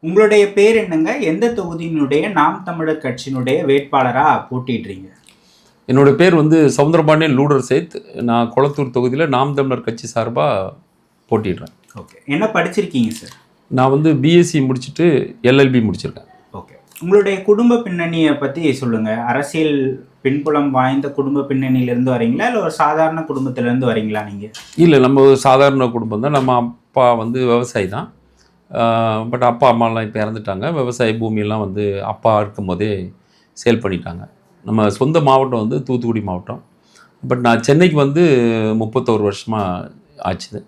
உங்களுடைய பேர் என்னங்க? எந்த தொகுதியினுடைய நாம் தமிழர் கட்சியினுடைய வேட்பாளரா போட்டியிடுறீங்க? என்னோட பேர் சவுந்தரபாண்டியன் லூடர் சேத். நான் கொளத்தூர் தொகுதியில் நாம் தமிழர் கட்சி சார்பாக போட்டிடுறேன். ஓகே. என்ன படிச்சிருக்கீங்க சார்? நான் பிஎஸ்சி முடிச்சுட்டு எல்எல்பி முடிச்சிருக்கேன். ஓகே. உங்களுடைய குடும்ப பின்னணியை பற்றி சொல்லுங்கள். அரசியல் பின்புலம் வாய்ந்த குடும்ப பின்னணியிலேருந்து வரீங்களா, இல்லை ஒரு சாதாரண குடும்பத்திலேருந்து வரீங்களா நீங்கள்? இல்லை, நம்ம ஒரு சாதாரண குடும்பம் தான். நம்ம அப்பா விவசாயி தான். பட் அப்பா அம்மாலாம் இப்போ இறந்துட்டாங்க. விவசாய பூமியெல்லாம் அப்பா இருக்கும்போதே சேல் பண்ணிட்டாங்க. நம்ம சொந்த மாவட்டம் தூத்துக்குடி மாவட்டம். பட் நான் சென்னைக்கு 31 வருஷமாக ஆச்சுது.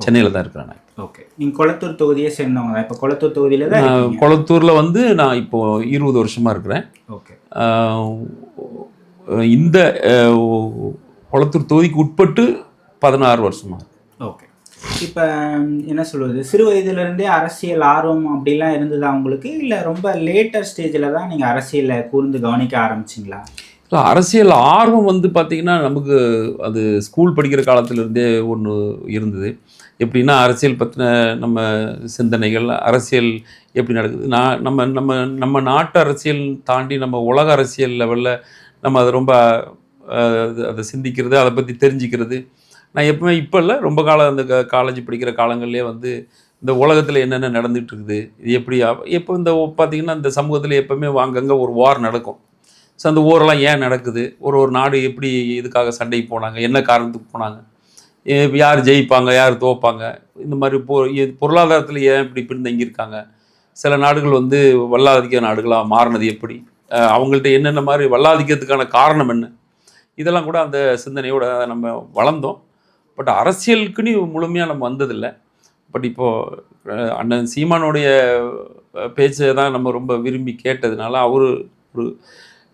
சென்னையில் தான் இருக்கிறேன் நான். ஓகே. நீங்கள் கொளத்தூர் தொகுதியை சேர்ந்தவங்க தான். இப்போ கொளத்தூர் தொகுதியில் தான் கொளத்தூரில் நான் இப்போது 20 வருஷமாக இருக்கிறேன். ஓகே. இந்த கொளத்தூர் தொகுதிக்கு உட்பட்டு 16 வருஷமாக. ஓகே. இப்போ என்ன சொல்வது, சிறு வயதிலிருந்தே அரசியல் ஆர்வம் அப்படிலாம் இருந்ததா உங்களுக்கு, இல்லை ரொம்ப லேட்டர் ஸ்டேஜில் தான் நீங்கள் அரசியலை கூர்ந்து கவனிக்க ஆரம்பிச்சிங்களா? இல்லை, அரசியல் ஆர்வம் பார்த்திங்கன்னா நமக்கு அது ஸ்கூல் படிக்கிற காலத்திலேருந்தே ஒன்று இருந்தது. எப்படின்னா அரசியல் பற்றின நம்ம சிந்தனைகள், அரசியல் எப்படி நடக்குது, நம்ம நம்ம நம்ம நாட்டு அரசியல் தாண்டி நம்ம உலக அரசியல் லெவலில் நம்ம அதை ரொம்ப அதை சிந்திக்கிறது, அதை பற்றி தெரிஞ்சுக்கிறது. நான் எப்பவுமே இப்போ இல்லை, ரொம்ப காலம் அந்த காலேஜ் படிக்கிற காலங்கள்லேயே இந்த உலகத்தில் என்னென்ன நடந்துகிட்டு இருக்குது, இது எப்படி எப்போ பார்த்திங்கன்னா இந்த சமூகத்தில் எப்போவுமே அங்கங்கே ஒரு வார் நடக்கும். ஸோ அந்த ஓரெல்லாம் ஏன் நடக்குது, ஒரு நாடு எப்படி இதுக்காக சண்டைக்கு போனாங்க, என்ன காரணத்துக்கு போனாங்க, யார் ஜெயிப்பாங்க, யார் தோப்பாங்க, இந்த மாதிரி பொருளாதாரத்தில் ஏன் இப்படி பின்தங்கியிருக்காங்க, சில நாடுகள் வல்லாதிக்க நாடுகளாக மாறினது எப்படி, அவங்கள்ட்ட என்னென்ன மாதிரி வல்லாதிக்கிறதுக்கான காரணம் என்ன, இதெல்லாம் கூட அந்த சிந்தனையோடு நம்ம வளர்ந்தோம். பட் அரசியலுக்குன்னு முழுமையாக நம்ம வந்ததில்லை. பட் இப்போது அண்ணன் சீமானுடைய பேச்சை தான் நம்ம ரொம்ப விரும்பி கேட்டதுனால, அவர் ஒரு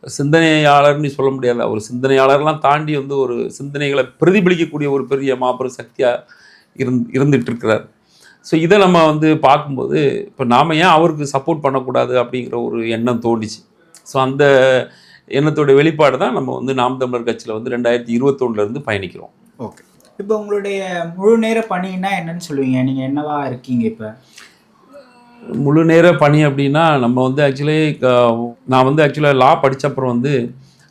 சிந்தனையாளர்னு சொல்ல முடியாது, அவர் சிந்தனையாளர்லாம் தாண்டி ஒரு சிந்தனைகளை பிரதிபலிக்கக்கூடிய ஒரு பெரிய மாபெரும் சக்தியாக இருந்துகிட்ருக்கிறார். ஸோ இதை நம்ம பார்க்கும்போது இப்போ நாம் ஏன் அவருக்கு சப்போர்ட் பண்ணக்கூடாது அப்படிங்கிற ஒரு எண்ணம் தோண்டிச்சு. ஸோ அந்த எண்ணத்தோட வெளிப்பாடு தான் நம்ம நாம் தமிழர் கட்சியில் 2021 பயணிக்கிறோம். ஓகே. இப்போ உங்களுடைய முழு நேர பணின்னா என்னன்னு சொல்லுவீங்க? நீங்கள் என்னவா இருக்கீங்க இப்போ? முழு நேர பணி அப்படின்னா நம்ம ஆக்சுவலி நான் ஆக்சுவலாக லா படித்த அப்புறம்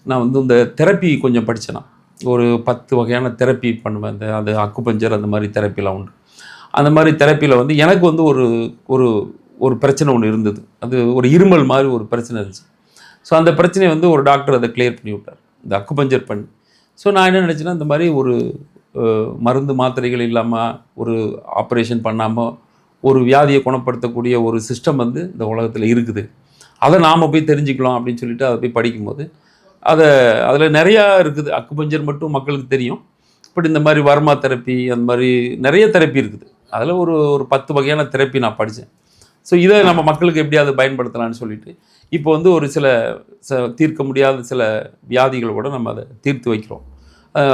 நான் இந்த தெரப்பி கொஞ்சம் படித்தேன். ஒரு 10 வகையான தெரப்பி பண்ணுவேன். அது அக்குபஞ்சர் அந்த மாதிரி தெரப்பிலாம் உண்டு. அந்த மாதிரி தெரப்பியில் எனக்கு ஒரு ஒரு ஒரு பிரச்சனை ஒன்று இருந்தது. அது ஒரு இருமல் மாதிரி ஒரு பிரச்சனை இருந்துச்சு. ஸோ அந்த பிரச்சனையை ஒரு டாக்டர் அதை கிளியர் பண்ணி விட்டார், இந்த அக்குபஞ்சர் பண்ணி. ஸோ நான் என்ன நினச்சேன்னா, இந்த மாதிரி ஒரு மருந்து மாத்திரைகள் இல்லாமல், ஒரு ஆப்ரேஷன் பண்ணாமல் ஒரு வியாதியை குணப்படுத்தக்கூடிய ஒரு சிஸ்டம் இந்த உலகத்தில் இருக்குது. அதை நாம் போய் தெரிஞ்சுக்கலாம் அப்படின்னு சொல்லிட்டு அதை போய் படிக்கும்போது அதில் நிறையா இருக்குது. அக்குபஞ்சர் மட்டும் மக்களுக்கு தெரியும். பட் இந்த மாதிரி வர்மா தெரப்பி, அந்த மாதிரி நிறைய தெரப்பி இருக்குது. அதில் ஒரு 10 வகையான தெரப்பி நான் படித்தேன். ஸோ இதை நம்ம மக்களுக்கு எப்படியாவது பயன்படுத்தலான்னு சொல்லிட்டு இப்போ ஒரு சில தீர்க்க முடியாத சில வியாதிகள் கூட நம்ம அதை தீர்த்து வைக்கிறோம்.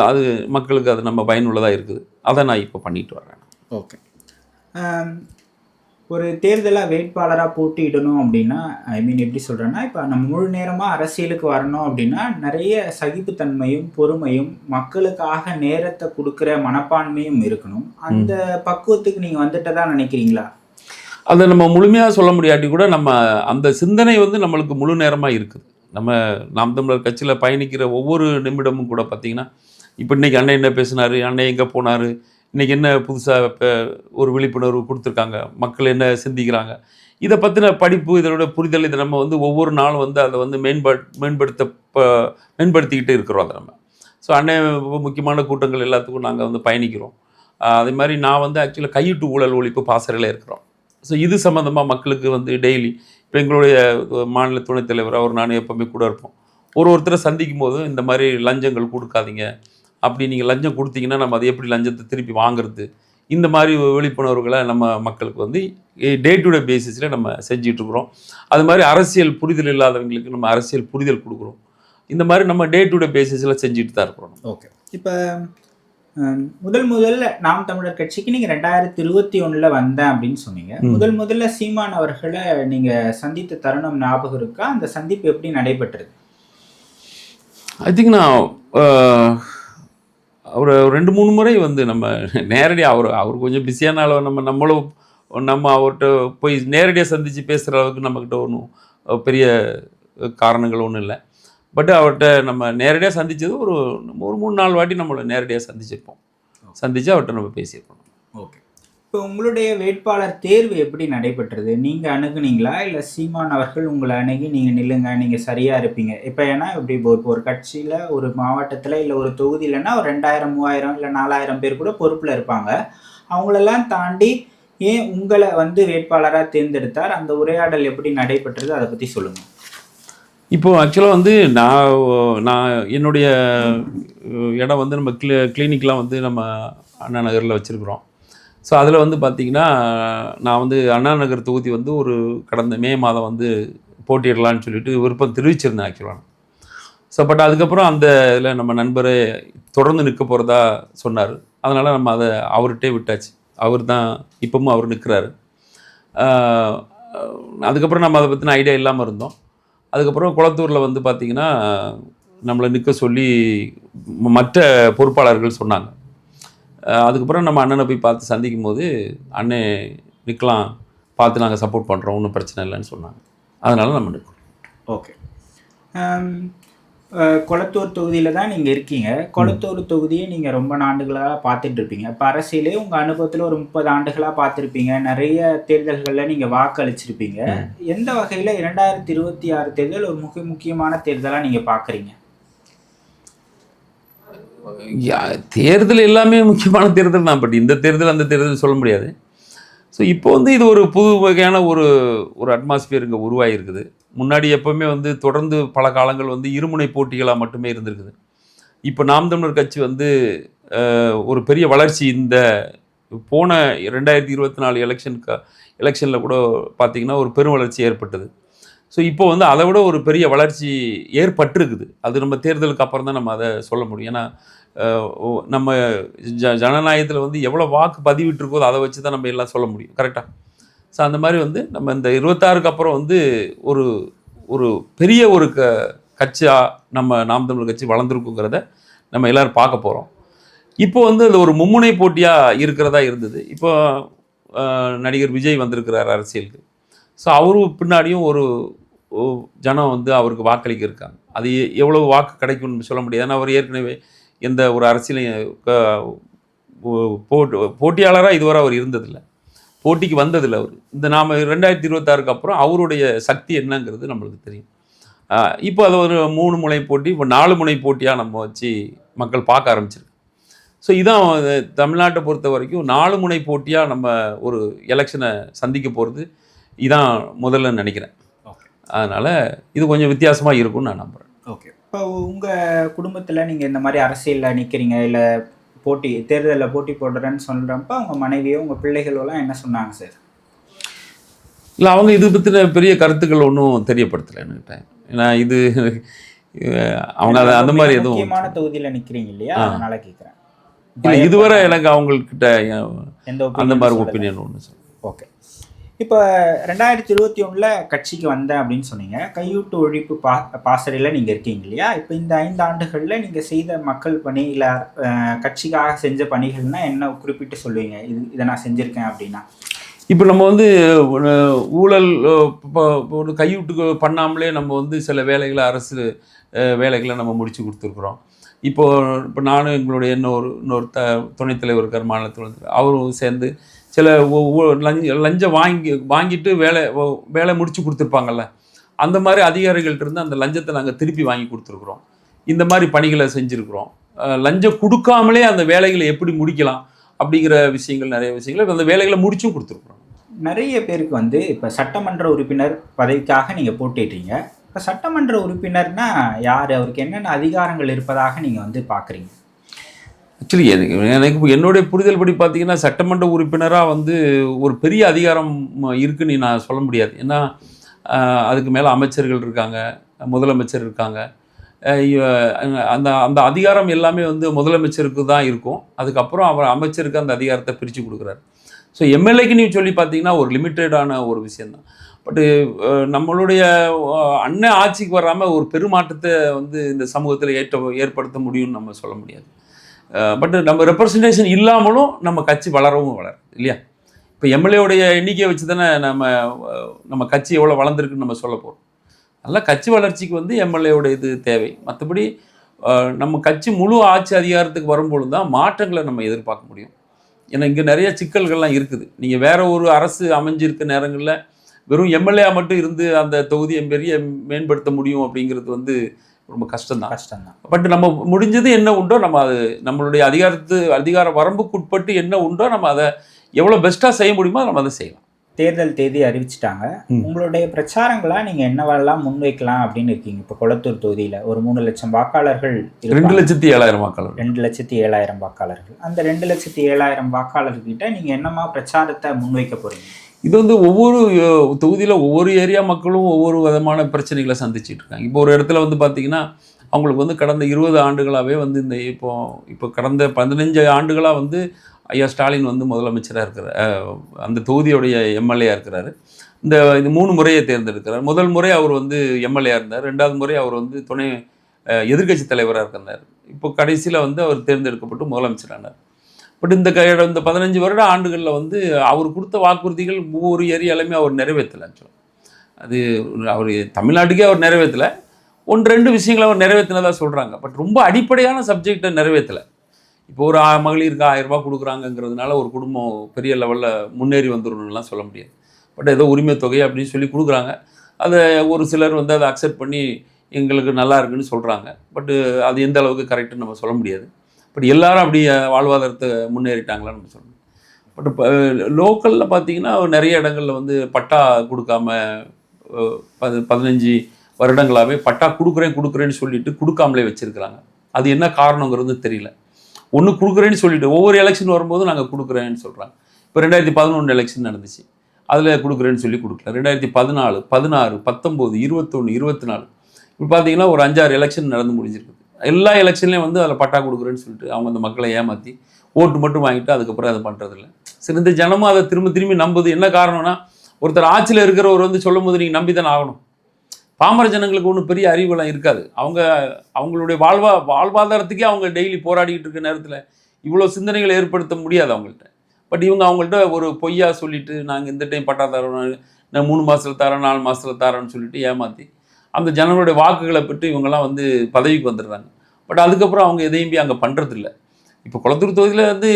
அது மக்களுக்கு அது நம்ம பயனுள்ளதாக இருக்குது. அதை நான் இப்போ பண்ணிட்டு வரேன். ஓகே. ஒரு தேர்தலாக வேட்பாளராக போட்டியிடணும் அப்படின்னா, எப்படி சொல்கிறேன்னா, இப்போ நம்ம முழு நேரமாக அரசியலுக்கு வரணும் அப்படின்னா நிறைய சகிப்புத்தன்மையும் பொறுமையும் மக்களுக்காக நேரத்தை கொடுக்குற மனப்பான்மையும் இருக்கணும். அந்த பக்குவத்துக்கு நீங்கள் வந்துட்டதா நினைக்கிறீங்களா? அதை நம்ம முழுமையாக சொல்ல முடியாட்டி கூட நம்ம அந்த சிந்தனை நம்மளுக்கு முழு நேரமாக இருக்குது. நம்ம நாம் தமிழர் கட்சியில் பயணிக்கிற ஒவ்வொரு நிமிடமும் கூட பார்த்திங்கன்னா, இப்போ இன்றைக்கி அண்ணன் என்ன பேசினார், அண்ணன் எங்கே போனார், இன்றைக்கி என்ன புதுசாக இப்போ ஒரு விழிப்புணர்வு கொடுத்துருக்காங்க, மக்கள் என்ன சிந்திக்கிறாங்க, இதை பற்றின படிப்பு, இதோட புரிதல், இதை நம்ம ஒவ்வொரு நாளும் அதை மேம்படுத்திக்கிட்டு இருக்கிறோம். அதை நம்ம ஸோ அண்ணன் முக்கியமான கூட்டங்கள் எல்லாத்துக்கும் நாங்கள் பயணிக்கிறோம். அதே மாதிரி நான் ஆக்சுவலாக கையிட்டு ஊழல் ஒழிப்பு பாசறையில் இருக்கிறோம். ஸோ இது சம்மந்தமாக மக்களுக்கு டெய்லி இப்போ எங்களுடைய மாநில துணைத் தலைவர் அவர் நானும் எப்போவுமே கூட இருப்போம். ஒருத்தரை சந்திக்கும் போது இந்த மாதிரி லஞ்சங்கள் கொடுக்காதீங்க, அப்படி நீங்கள் லஞ்சம் கொடுத்தீங்கன்னா நம்ம அதை எப்படி லஞ்சத்தை திருப்பி வாங்குறது, இந்த மாதிரி விழிப்புணர்வுகளை நம்ம மக்களுக்கு டே டு டே பேசிஸில் நம்ம செஞ்சிட்ருக்குறோம். அது மாதிரி அரசியல் புரிதல் இல்லாதவங்களுக்கு நம்ம அரசியல் புரிதல் கொடுக்குறோம். இந்த மாதிரி நம்ம டே டு டே பேசிஸில் செஞ்சுட்டு தான் இருக்கிறோம். ஓகே. இப்போ முதல்ல நாம் தமிழர் கட்சிக்கு நீங்கள் 2021 வந்தேன் அப்படின்னு சொன்னீங்க. முதல்ல சீமான் அவர்களை நீங்கள் சந்தித்த தருணம் ஞாபகம் இருக்கா? அந்த சந்திப்பு எப்படி நடைபெற்றது? ஐ திங்க் நான் ஒரு 2-3 முறை நம்ம நேரடியாக அவர் கொஞ்சம் பிஸியான அளவு நம்மளும் நம்ம அவர்கிட்ட போய் நேரடியாக சந்தித்து பேசுகிற அளவுக்கு நம்மக்கிட்ட ஒன்றும் பெரிய காரணங்கள் ஒன்றும் இல்லை. பட் அவர்கிட்ட நம்ம நேரடியாக சந்தித்தது ஒரு ஒரு 3-4 வாட்டி நம்மளை நேரடியாக சந்திச்சிருப்போம். சந்தித்து அவர்கிட்ட நம்ம பேசியிருப்போம். ஓகே. இப்போ உங்களுடைய வேட்பாளர் தேர்வு எப்படி நடைபெற்றது? நீங்கள் அணுகுனீங்களா, இல்லை சீமான் அவர்கள் உங்களை அணுகி நீங்கள் நில்லுங்க, நீங்கள் சரியாக இருப்பீங்க? இப்போ ஏன்னா இப்படி இப்போ ஒரு கட்சியில், ஒரு மாவட்டத்தில், இல்லை ஒரு தொகுதியிலன்னா ஒரு 2000, 3000 இல்லை 4000 பேர் கூட பொறுப்பில் இருப்பாங்க. அவங்களெல்லாம் தாண்டி ஏன் உங்களை வேட்பாளராக தேர்ந்தெடுத்தார்? அந்த உரையாடல் எப்படி நடைபெற்றது, அதை பற்றி சொல்லுங்கள். இப்போது ஆக்சுவலாக நான் என்னுடைய இடம் நம்ம கிளினிக்லாம் நம்ம அண்ணா நகரில் வச்சுருக்குறோம். ஸோ அதில் பார்த்திங்கன்னா நான் அண்ணா நகர் தொகுதி ஒரு கடந்த மே மாதம் போட்டியிடலான்னு சொல்லிட்டு விருப்பம் தெரிவிச்சிருந்தேன் ஆக்சுவலாக. ஸோ பட் அதுக்கப்புறம் அந்த இதில் நம்ம நண்பரை தொடர்ந்து நிற்க போகிறதா சொன்னார். அதனால் நம்ம அதை அவர்கிட்டே விட்டாச்சு. அவர் தான் இப்பவும் அவர் நிற்கிறாரு. அதுக்கப்புறம் நம்ம அதை பற்றின ஐடியா இல்லாமல் இருந்தோம். அதுக்கப்புறம் குளத்தூரில் பார்த்திங்கன்னா நம்மளை நிற்க சொல்லி மற்ற பொறுப்பாளர்கள் சொன்னாங்க. அதுக்கப்புறம் நம்ம அண்ணனை போய் பார்த்து சந்திக்கும் போது அண்ணே நிற்கலாம், பார்த்து நாங்கள் சப்போர்ட் பண்ணுறோம், ஒன்றும் பிரச்சனை இல்லைன்னு சொன்னாங்க. அதனால் நம்ம நிற்கிறோம். ஓகே. கொளத்தூர் தொகுதியில் தான் நீங்கள் இருக்கீங்க. கொளத்தூர் தொகுதியை நீங்கள் ரொம்ப ஆண்டுகளாக பார்த்துட்டு இருப்பீங்க. இப்போ அரசியலே உங்கள் அனுபவத்தில் ஒரு 30 ஆண்டுகளாக பார்த்துருப்பீங்க. நிறைய தேர்தல்களில் நீங்கள் வாக்களிச்சிருப்பீங்க. எந்த வகையில் 2026 தேர்தல் ஒரு முக்கியமான தேர்தலாக நீங்கள் பார்க்குறீங்க? தேர்தல் எல்லாமே முக்கியமான தேர்தல் தான். பட் இந்த தேர்தல் அந்த தேர்தல் சொல்ல முடியாது. ஸோ இப்போ இது ஒரு புது வகையான ஒரு அட்மாஸ்பியர் இங்கே உருவாகிருக்குது. முன்னாடி எப்போவுமே தொடர்ந்து பல காலங்கள் இருமுனை போட்டிகளாக மட்டுமே இருந்திருக்குது. இப்போ நாம் தமிழர் கட்சி ஒரு பெரிய வளர்ச்சி இந்த போன 2024 எலெக்ஷனில் கூட பார்த்திங்கன்னா ஒரு பெரும் வளர்ச்சி ஏற்பட்டது. ஸோ இப்போ அதை விட ஒரு பெரிய வளர்ச்சி ஏற்பட்டிருக்குது. அது நம்ம தேர்தலுக்கு அப்புறம் தான் நம்ம அதை சொல்ல முடியும். ஏன்னா நம்ம ஜனநாயகத்தில் எவ்வளோ வாக்கு பதிவிட்டிருக்கோ அதை வச்சு தான் நம்ம எல்லாம் சொல்ல முடியும். கரெக்டாக? ஸோ அந்த மாதிரி நம்ம இந்த 26க்கு அப்புறம் ஒரு ஒரு பெரிய ஒரு கட்சியாக நம்ம நாம் தமிழர் கட்சி வளர்ந்துருக்குங்கிறத நம்ம எல்லோரும் பார்க்க போகிறோம். இப்போ அது ஒரு மும்முனை போட்டியாக இருக்கிறதா இருந்தது. இப்போ நடிகர் விஜய் வந்திருக்கிறார் அரசியலுக்கு. ஸோ அவரு பின்னாடியும் ஒரு ஜனம் அவருக்கு வாக்களிக்க இருக்காங்க. அது எவ்வளவு வாக்கு கிடைக்கும்னு சொல்ல முடியாது. ஏன்னா அவர் ஏற்கனவே எந்த ஒரு அரசியலையும் போட்டியாளராக இதுவரை அவர் இருந்ததில்லை, போட்டிக்கு வந்ததில்லை. அவர் நாம் 2026க்கு அப்புறம் அவருடைய சக்தி என்னங்கிறது நம்மளுக்கு தெரியும். இப்போ அது ஒரு 3 முனை போட்டி, இப்போ 4 முனை போட்டியாக நம்ம வச்சு மக்கள் பார்க்க ஆரம்பிச்சிருக்கு. ஸோ இதான் தமிழ்நாட்டை பொறுத்த வரைக்கும் 4 முனை போட்டியாக நம்ம ஒரு எலெக்ஷனை சந்திக்க போகிறது இதான் முதல்ல நினைக்கிறேன். அதனால் இது கொஞ்சம் வித்தியாசமாக இருக்கும்னு நான் நம்புகிறேன். ஓகே. இப்போ உங்கள் குடும்பத்தில் நீங்கள் இந்த மாதிரி அரசியலில் நிற்கிறீங்க, இல்லை தேர்தலில் போட்டி போடுறேன்னு சொல்கிறப்ப உங்கள் மனைவியோ உங்கள் பிள்ளைகளோலாம் என்ன சொன்னாங்க சார்? இல்லை, அவங்க இது பற்றின பெரிய கருத்துக்கள் ஒன்றும் தெரியப்படுத்தலை என்கிட்ட. ஏன்னா இது அவங்க அந்த மாதிரி எதுவும் முக்கியமான தொகுதியில் நிற்கிறீங்க இல்லையா, அதனால் கேட்குறேன். இல்லை, இதுவரை எனக்கு அவங்கக்கிட்ட அந்த மாதிரி ஒப்பீனியன் ஒன்று சார். ஓகே. இப்போ 2021 கட்சிக்கு வந்தேன் அப்படின்னு சொன்னீங்க. கையூட்டு ஒழிப்பு பாசறையில் நீங்கள் இருக்கீங்க இல்லையா? இப்போ இந்த 5 ஆண்டுகளில் நீங்கள் செய்த மக்கள் பணி இல்லை கட்சிக்காக செஞ்ச பணிகள்னா என்ன குறிப்பிட்டு சொல்லுவீங்க? இதை நான் செஞ்சுருக்கேன் அப்படின்னா. இப்போ நம்ம ஊழல் ஒரு கையூட்டுக்கு பண்ணாமலே நம்ம சில வேலைகளை அரசு வேலைகளை நம்ம முடித்து கொடுத்துருக்குறோம். இப்போ நானும் எங்களுடைய இன்னொரு துணைத் தலைவர் மாநிலத்தில் அவரும் சேர்ந்து சில லஞ்சம் வாங்கிட்டு வேலை முடிச்சு கொடுத்துருப்பாங்கல்ல, அந்த மாதிரி அதிகாரிகள்ட்ட இருந்து அந்த லஞ்சத்தை நாங்கள் திருப்பி வாங்கி கொடுத்துருக்குறோம். இந்த மாதிரி பணிகளை செஞ்சுருக்குறோம். லஞ்சம் கொடுக்காமலே அந்த வேலைகளை எப்படி முடிக்கலாம் அப்படிங்கிற விஷயங்கள், நிறைய விஷயங்கள் அந்த வேலைகளை முடிச்சும் கொடுத்துருக்குறோம். நிறைய பேருக்கு இப்போ சட்டமன்ற உறுப்பினர் பதவிக்காக நீங்கள் போட்டிடுறீங்க. இப்போ சட்டமன்ற உறுப்பினர்னா யார், அவருக்கு என்னென்ன அதிகாரங்கள் இருப்பதாக நீங்கள் பார்க்குறீங்க? ஆக்சுவலி எனக்கு என்னுடைய புரிதல் படி பார்த்தீங்கன்னா சட்டமன்ற உறுப்பினராக ஒரு பெரிய அதிகாரம் இருக்குன்னு நான் சொல்ல முடியாது. ஏன்னா அதுக்கு மேலே அமைச்சர்கள் இருக்காங்க, முதலமைச்சர் இருக்காங்க. அந்த அந்த அதிகாரம் எல்லாமே முதலமைச்சருக்கு தான் இருக்கும். அதுக்கப்புறம் அவர் அமைச்சருக்கு அந்த அதிகாரத்தை பிரித்து கொடுக்குறாரு. ஸோ எம்எல்ஏக்கு நீங்கள் சொல்லி பார்த்தீங்கன்னா ஒரு லிமிட்டடான ஒரு விஷயந்தான். பட்டு நம்மளுடைய அண்ணன் ஆட்சிக்கு வராமல் ஒரு பெருமாற்றத்தை இந்த சமூகத்தில் ஏற்படுத்த முடியும்னு நம்ம சொல்ல முடியாது. பட் நம்ம ரெப்ரசன்டேஷன் இல்லாமலும் நம்ம கட்சி வளரவும் வளரும் இல்லையா? இப்போ எம்எல்ஏவுடைய எண்ணிக்கையை வச்சு தானே நம்ம கட்சி எவ்வளோ வளர்ந்துருக்குன்னு நம்ம சொல்ல போகிறோம். அதனால் கட்சி வளர்ச்சிக்கு வந்து எம்எல்ஏவோட இது தேவை. மற்றபடி நம்ம கட்சி முழு ஆட்சி அதிகாரத்துக்கு வரும்பொழுது தான் மாற்றங்களை நம்ம எதிர்பார்க்க முடியும். ஏன்னா இங்கே நிறைய சிக்கல்கள்லாம் இருக்குது. நீங்கள் வேற ஒரு அரசு அமைஞ்சிருக்க நேரங்களில் வெறும் எம்எல்ஏ மட்டும் இருந்து அந்த தொகுதியை பெரிய மேம்படுத்த முடியும் அப்படிங்கிறது வந்து ரொம்ப கஷ்டம்தான். பட் நம்ம முடிஞ்சது என்ன உண்டோ நம்ம அது நம்மளுடைய அதிகார வரம்புக்குட்பட்டு என்ன உண்டோ நம்ம அதை எவ்வளோ பெஸ்ட்டாக செய்ய முடியுமோ நம்ம அதை செய்யலாம். தேர்தல் தேதி அறிவிச்சிட்டாங்க. உங்களுடைய பிரச்சாரங்களா நீங்க என்னவெல்லாம் முன்வைக்கலாம் அப்படின்னு இருக்கீங்க? இப்போ கொளத்தூர் தொகுதியில ஒரு 3 லட்சம் வாக்காளர்கள், 2,07,000 வாக்காளர்கள், 2,07,000 வாக்காளர்கள். அந்த 2,07,000 வாக்காளர்கிட்ட நீங்க என்னமா பிரச்சாரத்தை முன்வைக்க போறீங்க? இது வந்து ஒவ்வொரு தொகுதியில் ஒவ்வொரு ஏரியா மக்களும் ஒவ்வொரு விதமான பிரச்சனைகளை சந்திச்சுட்டு இருக்காங்க. இப்போ ஒரு இடத்துல வந்து பார்த்தீங்கன்னா அவங்களுக்கு வந்து கடந்த 20 ஆண்டுகளாகவே வந்து இந்த இப்போ கடந்த 15 ஆண்டுகளாக வந்து ஐயா ஸ்டாலின் வந்து முதலமைச்சராக இருக்கிறார், அந்த தொகுதியுடைய எம்எல்ஏயாக இருக்கிறாரு. இந்த 3 முறையை தேர்ந்தெடுக்கிறார். முதல் முறை அவர் வந்து எம்எல்ஏயாக இருந்தார், 2வது முறை அவர் வந்து துணை எதிர்க்கட்சி தலைவராக இருந்தார். இப்போ கடைசியில் வந்து அவர் தேர்ந்தெடுக்கப்பட்டு முதலமைச்சரானார். பட் இந்த 15 வருட ஆண்டுகளில் வந்து அவர் கொடுத்த வாக்குறுதிகள் ஒவ்வொரு ஏரியாலுமே அவர் நிறைவேற்றலை. அது அவர் தமிழ்நாட்டுக்கே அவர் நிறைவேற்றலை. 1-2 விஷயங்களை அவர் நிறைவேற்றினதாக சொல்கிறாங்க. பட் ரொம்ப அடிப்படையான சப்ஜெக்டை நிறைவேற்றலை. இப்போ ஒரு மகளிருக்கு 1000 ரூபாய் கொடுக்குறாங்கங்கிறதுனால ஒரு குடும்பம் பெரிய லெவலில் முன்னேறி வந்துடணும்லாம் சொல்ல முடியாது. பட் ஏதோ உரிமை தொகை அப்படின்னு சொல்லி கொடுக்குறாங்க. அதை ஒரு சிலர் வந்து அதை அக்செப்ட் பண்ணி எங்களுக்கு நல்லா இருக்குன்னு சொல்கிறாங்க. பட்டு அது எந்த அளவுக்கு கரெக்டுன்னு நம்ம சொல்ல முடியாது. பட் எல்லாரும் அப்படி வாழ்வாதாரத்தை முன்னேறிட்டாங்களான்னு நம்ம சொல்லணும். பட் இப்போ லோக்கலில் பார்த்தீங்கன்னா நிறைய இடங்களில் வந்து பட்டா கொடுக்காம 15 வருடங்களாகவே பட்டா கொடுக்குறேன்னு சொல்லிட்டு கொடுக்காமலே வச்சுருக்கிறாங்க. அது என்ன காரணங்கிறது தெரியல. ஒன்று கொடுக்குறேன்னு சொல்லிட்டு ஒவ்வொரு எலெக்ஷன் வரும்போது நாங்கள் கொடுக்குறேன்னு சொல்கிறாங்க. இப்போ 2011 எலெக்ஷன் நடந்துச்சு, அதில் கொடுக்குறேன்னு சொல்லி கொடுக்கல. 2014, 16, 19, 21, 24 இப்போ பார்த்தீங்கன்னா ஒரு 5-6 எலெக்ஷன் நடந்து முடிஞ்சிருக்குது. எல்லா எலெக்ஷன்லேயும் வந்து அதில் பட்டா கொடுக்குறேன்னு சொல்லிட்டு அவங்க அந்த மக்களை ஏமாற்றி ஓட்டு மட்டும் வாங்கிட்டு அதுக்கப்புறம் அதை பண்ணுறதில்ல. சரி, இந்த ஜனமும் அதை திரும்பி நம்புது. என்ன காரணம்னா, ஒருத்தர் ஆட்சியில் இருக்கிறவர் வந்து சொல்லும் போது நீங்கள் நம்பி தானே ஆகணும். பாமர ஜனங்களுக்கு ஒன்றும் பெரிய அறிவுலாம் இருக்காது. அவங்களுடைய வாழ்வாதாரத்துக்கே அவங்க டெய்லி போராடிக்கிட்டு இருக்க நேரத்தில் இவ்வளோ சிந்தனைகளை ஏற்படுத்த முடியாது அவங்கள்ட்ட. பட் அவங்கள்ட்ட ஒரு பொய்யா சொல்லிட்டு நாங்கள் இந்த டைம் பட்டா தரோம், நான் 3 மாதத்தில் தரேன், 4 மாதத்தில் தரேன்னு சொல்லிட்டு ஏமாற்றி அந்த ஜனங்களுடைய வாக்குகளை பெற்று இவங்கெல்லாம் வந்து பதவிக்கு வந்துடுறாங்க. பட் அதுக்கப்புறம் அவங்க எதையுமே அங்கே பண்ணுறதில்ல. இப்போ கொளத்தூர் தொகுதியில் வந்து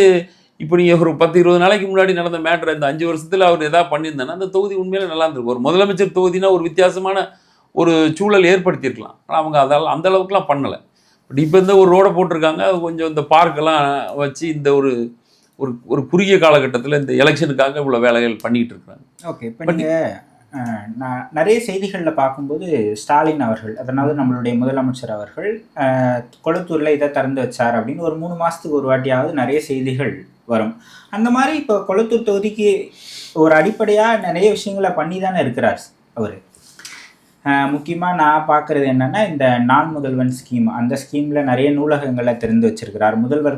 இப்போ நீங்கள் ஒரு 10-20 நாளைக்கு முன்னாடி நடந்த மேட்ரு இந்த 5 வருஷத்தில் அவர் எதாவது பண்ணியிருந்தேன்னா அந்த தொகுதி உண்மையிலே நல்லா இருந்திருக்கும். ஒரு முதலமைச்சர் தொகுதினா ஒரு வித்தியாசமான ஒரு சூழல் ஏற்படுத்தியிருக்கலாம். ஆனால் அவங்க அந்த அளவுக்குலாம் பண்ணலை. பட் இப்போ இந்த ஒரு ரோடை போட்டிருக்காங்க, கொஞ்சம் இந்த பார்க்கெல்லாம் வச்சு இந்த ஒரு குறுகிய காலகட்டத்தில் இந்த எலெக்ஷனுக்காக இவ்வளோ வேலைகள் பண்ணிக்கிட்டு இருக்கிறாங்க. ஓகே, இப்போ நீங்கள் நான் நிறைய செய்திகளில் பார்க்கும்போது ஸ்டாலின் அவர்கள், அதாவது நம்மளுடைய முதலமைச்சர் அவர்கள் கொளத்தூரில் இதை திறந்து வச்சார் அப்படின்னு ஒரு 3 மாதத்துக்கு ஒரு வாட்டியாவது நிறைய செய்திகள் வரும். அந்த மாதிரி இப்போ கொளத்தூர் தொகுதிக்கு ஒரு அடிப்படையாக நிறைய விஷயங்களை பண்ணி தானே இருக்கிறார் அவர். முக்கியமாக நான் பார்க்குறது என்னென்னா, இந்த நான் முதல்வன் ஸ்கீம், அந்த ஸ்கீமில் நிறைய நூலகங்களை திறந்து வச்சிருக்கிறார். முதல்வர்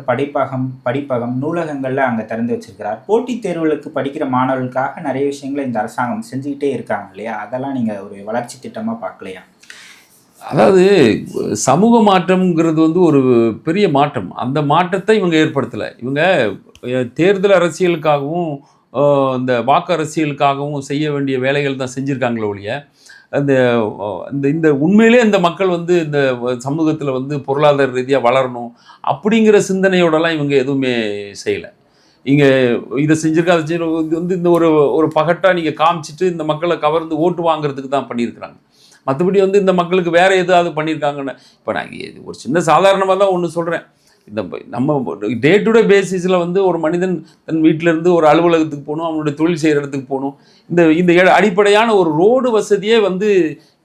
படிப்பகம் நூலகங்களில் அங்கே திறந்து வச்சிருக்கிறார். போட்டித் தேர்வுகளுக்கு படிக்கிற மாணவர்களுக்காக நிறைய விஷயங்களை இந்த அரசாங்கம் செஞ்சுக்கிட்டே இருக்காங்க இல்லையா? அதெல்லாம் நீங்கள் ஒரு வளர்ச்சி திட்டமாக பார்க்கலையா? அதாவது சமூக மாற்றம்ங்கிறது வந்து ஒரு பெரிய மாற்றம். அந்த மாற்றத்தை இவங்க ஏற்படுத்தலை. இவங்க தேர்தல் அரசியலுக்காகவும் இந்த வாக்கு அரசியலுக்காகவும் செய்ய வேண்டிய வேலைகள் தான் செஞ்சுருக்காங்களே ஒழிய இந்த உண்மையிலே இந்த மக்கள் வந்து இந்த சமூகத்தில் வந்து பொருளாதார ரீதியாக வளரணும் அப்படிங்கிற சிந்தனையோடலாம் இவங்க எதுவுமே செய்யலை. இங்கே இதை செஞ்சுருக்கா அதை இது வந்து இந்த ஒரு பகட்டாக நீங்கள் காமிச்சிட்டு இந்த மக்களை கவர்ந்து ஓட்டு வாங்குறதுக்கு தான் பண்ணியிருக்கிறாங்க. மற்றபடி வந்து இந்த மக்களுக்கு வேறு எதாவது பண்ணியிருக்காங்கன்னு இப்போ நான் ஒரு சின்ன சாதாரணமாக தான் ஒன்று சொல்கிறேன். நம்ம டே டு டே பேசிஸில் வந்து ஒரு மனிதன் தன் வீட்டிலேருந்து ஒரு அலுவலகத்துக்கு போகணும், அவனுடைய தொழில் செய்கிற இடத்துக்கு போகணும். இந்த அடிப்படையான ஒரு ரோடு வசதியே வந்து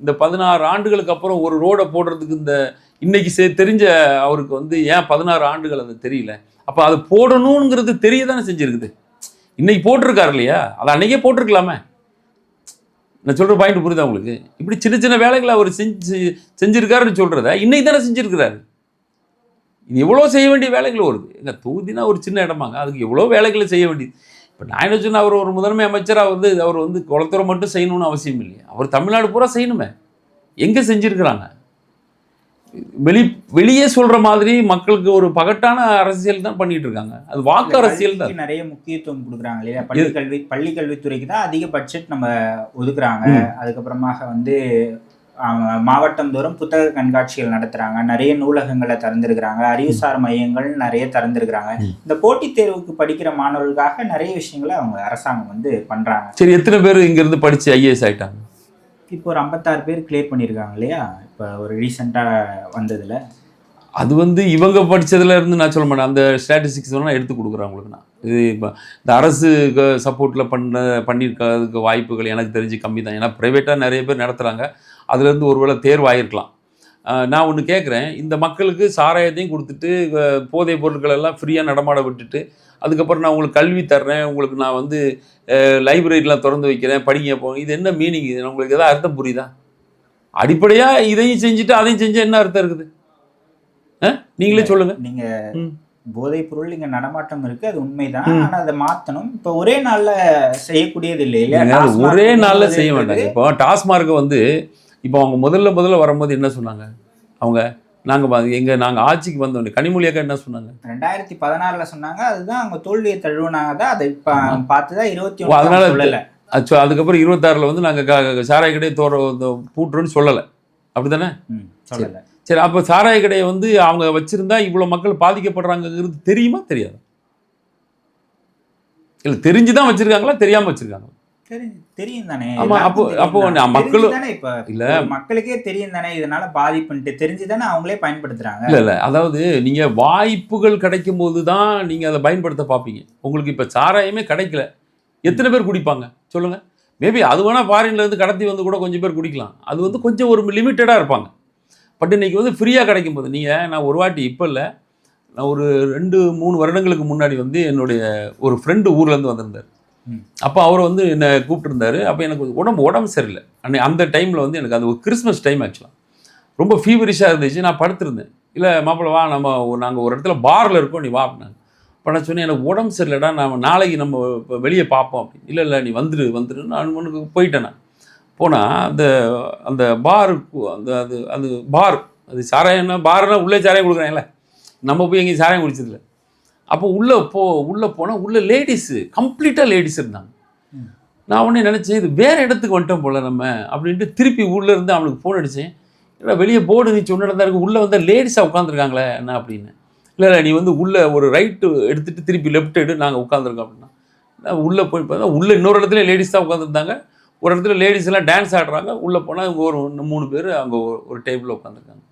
இந்த 16 ஆண்டுகளுக்கு அப்புறம் ஒரு ரோடை போடுறதுக்கு இன்னைக்கு தெரிஞ்ச அவருக்கு வந்து ஏன் 16 ஆண்டுகள் அது தெரியல? அப்போ அதை போடணுங்கிறது தெரிய தானே செஞ்சுருக்குது. இன்னைக்கு போட்டிருக்காரு இல்லையா, அதை அன்றைக்கே போட்டிருக்கலாமே. நான் சொல்கிற பாயிண்ட் புரியுதா உங்களுக்கு? இப்படி சின்ன சின்ன வேலைகளை அவர் செஞ்சுருக்காருன்னு சொல்கிறத இன்னைக்கு தானே செஞ்சுருக்கிறாரு. இது எவ்வளோ செய்ய வேண்டிய வேலைகள் வருது. எங்கள் தொகுதினா ஒரு சின்ன இடமாங்க, அதுக்கு எவ்வளோ வேலைகளை செய்ய வேண்டியது. இப்போ நான் என்ன சொன்னால், அவர் ஒரு முதன்மை அமைச்சராக வந்து அவர் வந்து குளத்தூரை மட்டும் செய்யணும்னு அவசியம் இல்லையா, அவர் தமிழ்நாடு பூரா செய்யணுமே. எங்கே செஞ்சுருக்கிறாங்க? வெளியே சொல்ற மாதிரி மக்களுக்கு ஒரு பகட்டான அரசியல் தான் பண்ணிட்டு இருக்காங்க. அது வாக்கு அரசியல் தான். நிறைய முக்கியத்துவம் கொடுக்குறாங்க இல்லையா? பள்ளி கல்வித்துறைக்கு தான் அதிக பட்ஜெட் நம்ம ஒதுக்குறாங்க. அதுக்கப்புறமாக வந்து மாவட்டம் தோறும் புத்தக கண்காட்சிகள் நடத்துறாங்க, நிறைய நூலகங்களை திறந்திருக்கிறாங்க, அறிவுசார் மையங்கள் நிறைய திறந்திருக்கிறாங்க. இந்த போட்டித் தேர்வுக்கு படிக்கிற மாணவர்களுக்காக நிறைய விஷயங்களை அவங்க அரசாங்கம் வந்து பண்றாங்க. சரி, எத்தனை பேர் இங்க இருந்து படிச்சு ஐஏஎஸ் ஆயிட்டாங்க? இப்போ ஒரு 56 பேர் கிளியர் பண்ணியிருக்காங்க இல்லையா? இப்போ ஒரு ரீசெண்டாக வந்ததுல அது வந்து இவங்க படிச்சதுல இருந்து நான் சொல்ல மாட்டேன். அந்த ஸ்டாட்டிஸ்டிக்ஸ் வேணால் எடுத்து கொடுக்குறேன் உங்களுக்கு. நான் இது இப்போ இந்த அரசு சப்போர்ட்டில் பண்ணியிருக்கிறதுக்கு வாய்ப்புகள் எனக்கு தெரிஞ்சு கம்மி தான். ஏன்னா ப்ரைவேட்டாக நிறைய பேர் நடத்துகிறாங்க, அதுலேருந்து ஒருவேளை தேர்வாயிருக்கலாம். நான் ஒன்று கேட்குறேன், இந்த மக்களுக்கு சாராயத்தையும் கொடுத்துட்டு போதைப் பொருட்கள் எல்லாம் ஃப்ரீயாக நடமாட விட்டுட்டு அதுக்கப்புறம் நான் உங்களுக்கு கல்வி தர்றேன், உங்களுக்கு நான் வந்து லைப்ரரிலாம் திறந்து வைக்கிறேன், படிங்க போங்க, இது என்ன மீனிங்? இது உங்களுக்கு எதாவது அர்த்தம் புரியுதா? அடிப்படையாக இதையும் செஞ்சுட்டு அதையும் செஞ்சால் என்ன அர்த்தம் இருக்குது? நீங்களே சொல்லுங்க. நீங்க போதைப் பொருள் இங்க நடமாட்டம் இருக்கு, அது உண்மைதான். ஆனா அதை மாத்தணும். இப்ப ஒரே நாள்ல செய்யக்கூடியது இல்லையா? ஒரே நாள்ல செய்ய மாட்டாங்க. இப்போ டாஸ்மார்க் வந்து இப்போ அவங்க முதல்ல வரும்போது என்ன சொன்னாங்க? அவங்க நாங்கள் ஆட்சிக்கு வந்தோடனே கனிமொழி அக்கா என்ன சொன்னாங்க? 2016 சொன்னாங்க. அதுதான் அவங்க தோல்வியை தழுவினாங்க தான். அதை பார்த்துதான் 21 அதனால சொல்லலை. அதுக்கப்புறம் 26 வந்து நாங்கள் சாராய கடையை பூட்டுறோன்னு சொல்லலை, அப்படித்தானே? சொல்லலை. சரி, அப்போ சாராய கடையை வந்து அவங்க வச்சிருந்தா இவ்வளோ மக்கள் பாதிக்கப்படுறாங்கிறது தெரியுமா தெரியாது? இல்லை தெரிஞ்சுதான் வச்சிருக்காங்களா தெரியாம வச்சிருக்காங்களா? தெரியும் தானே. ஆமா, அப்போ மக்களும் இப்ப இல்ல மக்களுக்கே தெரியும் தானே இதனால பாதிப்புன்ட்டு தெரிஞ்சுதானே அவங்களே பயன்படுத்துறாங்க. இல்ல அதாவது நீங்க வாய்ப்புகள் கிடைக்கும் போது தான் நீங்க அதை பயன்படுத்த பார்ப்பீங்க. உங்களுக்கு இப்ப சாராயமே கிடைக்கல, எத்தனை பேர் குடிப்பாங்க சொல்லுங்க? மேபி அது வேணா ஃபாரின்ல இருந்து கடத்தி வந்து கூட கொஞ்சம் பேர் குடிக்கலாம், அது வந்து கொஞ்சம் ஒரு லிமிட்டடா இருப்பாங்க. பட் இன்னைக்கு வந்து ஃப்ரீயாக கிடைக்கும் போது நான் ஒரு வாட்டி இப்போ இல்லை, நான் ஒரு 2-3 வருடங்களுக்கு முன்னாடி வந்து என்னுடைய ஒரு ஃப்ரெண்டு ஊர்லேருந்து வந்திருந்தார். அப்போ அவர் வந்து என்னை கூப்பிட்டுருந்தாரு. அப்போ எனக்கு உடம்பு சரியில்லை அந்த டைமில் வந்து எனக்கு அது ஒரு கிறிஸ்மஸ் டைம் ஆக்சுவலாக ரொம்ப ஃபீவரிஷாக இருந்துச்சு. நான் படுத்திருந்தேன். இல்லை மாப்பிள்ளை வா, நாங்கள் ஒரு இடத்துல பாரில் இருக்கோம், நீ வா அப்படின்னாங்க. இப்போ நான் சொன்னேன், எனக்கு உடம்பு சரியில்லைடா, நாளைக்கு நம்ம இப்போ வெளியே பார்ப்போம் அப்படின்னு. இல்லை நீ வந்துரு நான் உனக்கு போயிட்டேன். நான் போனால் அந்த பாருக்கு அது பார், அது சாராயம்னா பார்னா உள்ளே சாராயம் கொடுக்குறாங்கல்ல, நம்ம போய் எங்கேயும் சாராயம் குடிச்சதில்லை. அப்போ உள்ளே போனால் உள்ளே லேடிஸு, கம்ப்ளீட்டாக லேடிஸ் இருந்தாங்க. நான் உடனே நினச்சேன், இது வேறு இடத்துக்கு வந்துட்டோம் போல் நம்ம அப்படின்ட்டு திருப்பி உள்ளே இருந்து அவனுக்கு ஃபோன் அடித்தேன். இல்லை வெளியே போர்டு நீ சொன்ன தான் இருக்குது, உள்ளே வந்தால் லேடிஸாக உட்காந்துருக்காங்களே என்ன அப்படின்னு. இல்லை நீ வந்து உள்ளே ஒரு ரைட்டு எடுத்துகிட்டு திருப்பி லெஃப்ட் எடு, நாங்கள் உட்காந்துருக்கோம் அப்படின்னா. நான் உள்ளே போய் பார்த்தா உள்ளே இன்னொரு இடத்துல லேடிஸ் தான் உட்காந்துருந்தாங்க. ஒரு இடத்துல லேடிஸ் எல்லாம் டான்ஸ் ஆடுறாங்க. உள்ளே போனால் இவங்க ஒரு 3 பேர் அங்கே ஒரு டேபிளில் உட்காந்துருக்காங்க.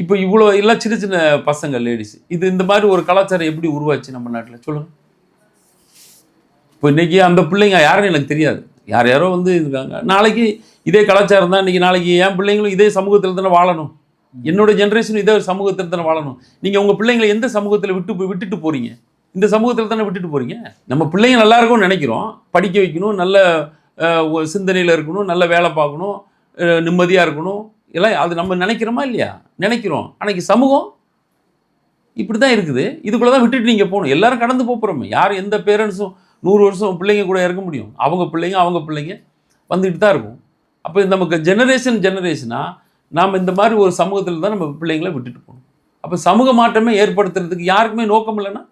இப்போ இவ்வளோ எல்லாம் சின்ன சின்ன பசங்க லேடிஸ். இந்த மாதிரி ஒரு கலாச்சாரம் எப்படி உருவாச்சு நம்ம நாட்டில் சொல்லுங்கள்? இப்போ இன்றைக்கி அந்த பிள்ளைங்க யாருன்னு எனக்கு தெரியாது, யாரோ வந்து இருக்காங்க. நாளைக்கு இதே கலாச்சாரம் தான் இன்றைக்கி, நாளைக்கு என் பிள்ளைங்களும் இதே சமூகத்தில் தானே வாழணும், என்னோட ஜென்ரேஷனும் இதே சமூகத்தில் தானே வாழணும். நீங்கள் உங்கள் பிள்ளைங்களை எந்த சமூகத்தில் விட்டுட்டு போகிறீங்க? இந்த சமூகத்தில் தானே விட்டுட்டு போகிறீங்க. நம்ம பிள்ளைங்க நல்லா இருக்கும்னு நினைக்கிறோம், படிக்க வைக்கணும், நல்ல சிந்தனையில் இருக்கணும், நல்ல வேலை பார்க்கணும், நிம்மதியாக இருக்கணும், எல்லாம் அது நம்ம நினைக்கிறோமா இல்லையா? நினைக்கிறோம். அன்றைக்கி சமூகம் இப்படி தான் இருக்குது. இதுக்குள்ளே தான் விட்டுட்டு நீங்கள் போகணும். எல்லாரும் கடந்து போகிறோமே. யார் எந்த பேரண்ட்ஸும் 100 வருஷம் பிள்ளைங்க கூட இருக்க முடியும்? அவங்க பிள்ளைங்க வந்துட்டு தான் இருக்கும். அப்போ நமக்கு ஜெனரேஷனாக நாம் இந்த மாதிரி ஒரு சமூகத்தில் தான் நம்ம பிள்ளைங்களை விட்டுட்டு போகணும். அப்போ சமூக மாற்றமே ஏற்படுத்துறதுக்கு யாருக்குமே நோக்கம் இல்லைன்னா,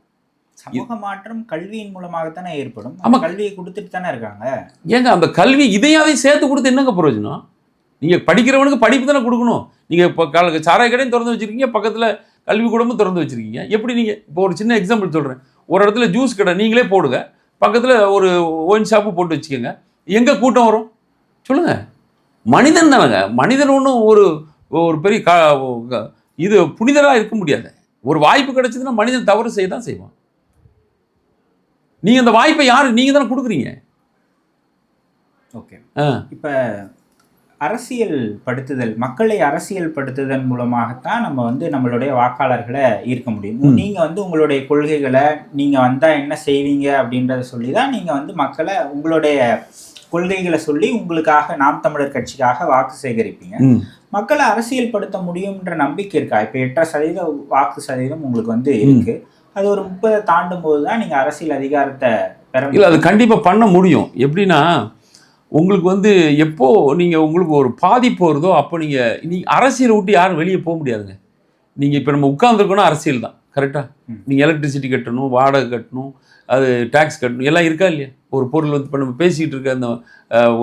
சமூக மாற்றம் கல்வியின் மூலமாகத்தானே ஏற்படும். நம்ம கல்வியை கொடுத்துட்டு தானே இருக்காங்க. ஏங்க அந்த கல்வி இதையாவது சேர்த்து கொடுத்து என்னங்க பிரயோஜனம்? நீங்கள் படிக்கிறவனுக்கு படிப்பு தானே கொடுக்கணும். நீங்கள் இப்போ சாராய கடையும் திறந்து வச்சுருக்கீங்க, பக்கத்தில் கல்வி கூடமும் திறந்து வச்சுருக்கீங்க. எப்படி நீங்கள் இப்போ ஒரு சின்ன எக்ஸாம்பிள் சொல்கிறேன். ஒரு இடத்துல ஜூஸ் கடை நீங்களே போடுங்க, பக்கத்தில் ஒரு ஒயின் ஷாப்பு போட்டு வச்சுக்கோங்க, எங்கே கூட்டம் வரும் சொல்லுங்கள்? மனிதன் தானங்க. மனிதன் ஒன்றும் ஒரு பெரிய இது புனிதராக இருக்க முடியாது. ஒரு வாய்ப்பு கிடைச்சதுன்னா மனிதன் தவறு செய்ய தான் செய்வான். நீங்கள் அந்த வாய்ப்பை நீங்கள் தானே கொடுக்குறீங்க. ஓகே, இப்போ அரசியல் படுத்துதல், மக்களை அரசியல் படுத்துதல் மூலமாகத்தான் நம்ம வந்து நம்மளுடைய வாக்காளர்களை ஈர்க்க முடியும். நீங்கள் வந்து உங்களுடைய கொள்கைகளை நீங்கள் வந்தால் என்ன செய்வீங்க அப்படின்றத சொல்லி தான் நீங்கள் வந்து மக்களை உங்களுடைய கொள்கைகளை சொல்லி உங்களுக்காக நாம் தமிழர் கட்சிக்காக வாக்கு சேகரிப்பீங்க. மக்களை அரசியல் படுத்த முடியும்ன்ற நம்பிக்கை இருக்கா? இப்போ 8% வாக்கு சதவீதம் உங்களுக்கு வந்து இருக்கு. அது ஒரு 30 தாண்டும் போது தான் நீங்கள் அரசியல் அதிகாரத்தை பெற. இல்லை, அது கண்டிப்பாக பண்ண முடியும். எப்படின்னா, உங்களுக்கு வந்து எப்போ நீங்கள் உங்களுக்கு ஒரு பாதிப்பு வருதோ அப்போ நீங்கள் அரசியலை விட்டு யாரும் வெளியே போக முடியாதுங்க. நீங்கள் இப்போ நம்ம உட்காந்துருக்கணும் அரசியல் தான் கரெக்டாக. நீங்கள் எலக்ட்ரிசிட்டி கட்டணும், வாடகை கட்டணும், அது டேக்ஸ் கட்டணும், எல்லாம் இருக்கா இல்லையா? ஒரு பொருள் வந்து இப்போ நம்ம பேசிக்கிட்டு இருக்க அந்த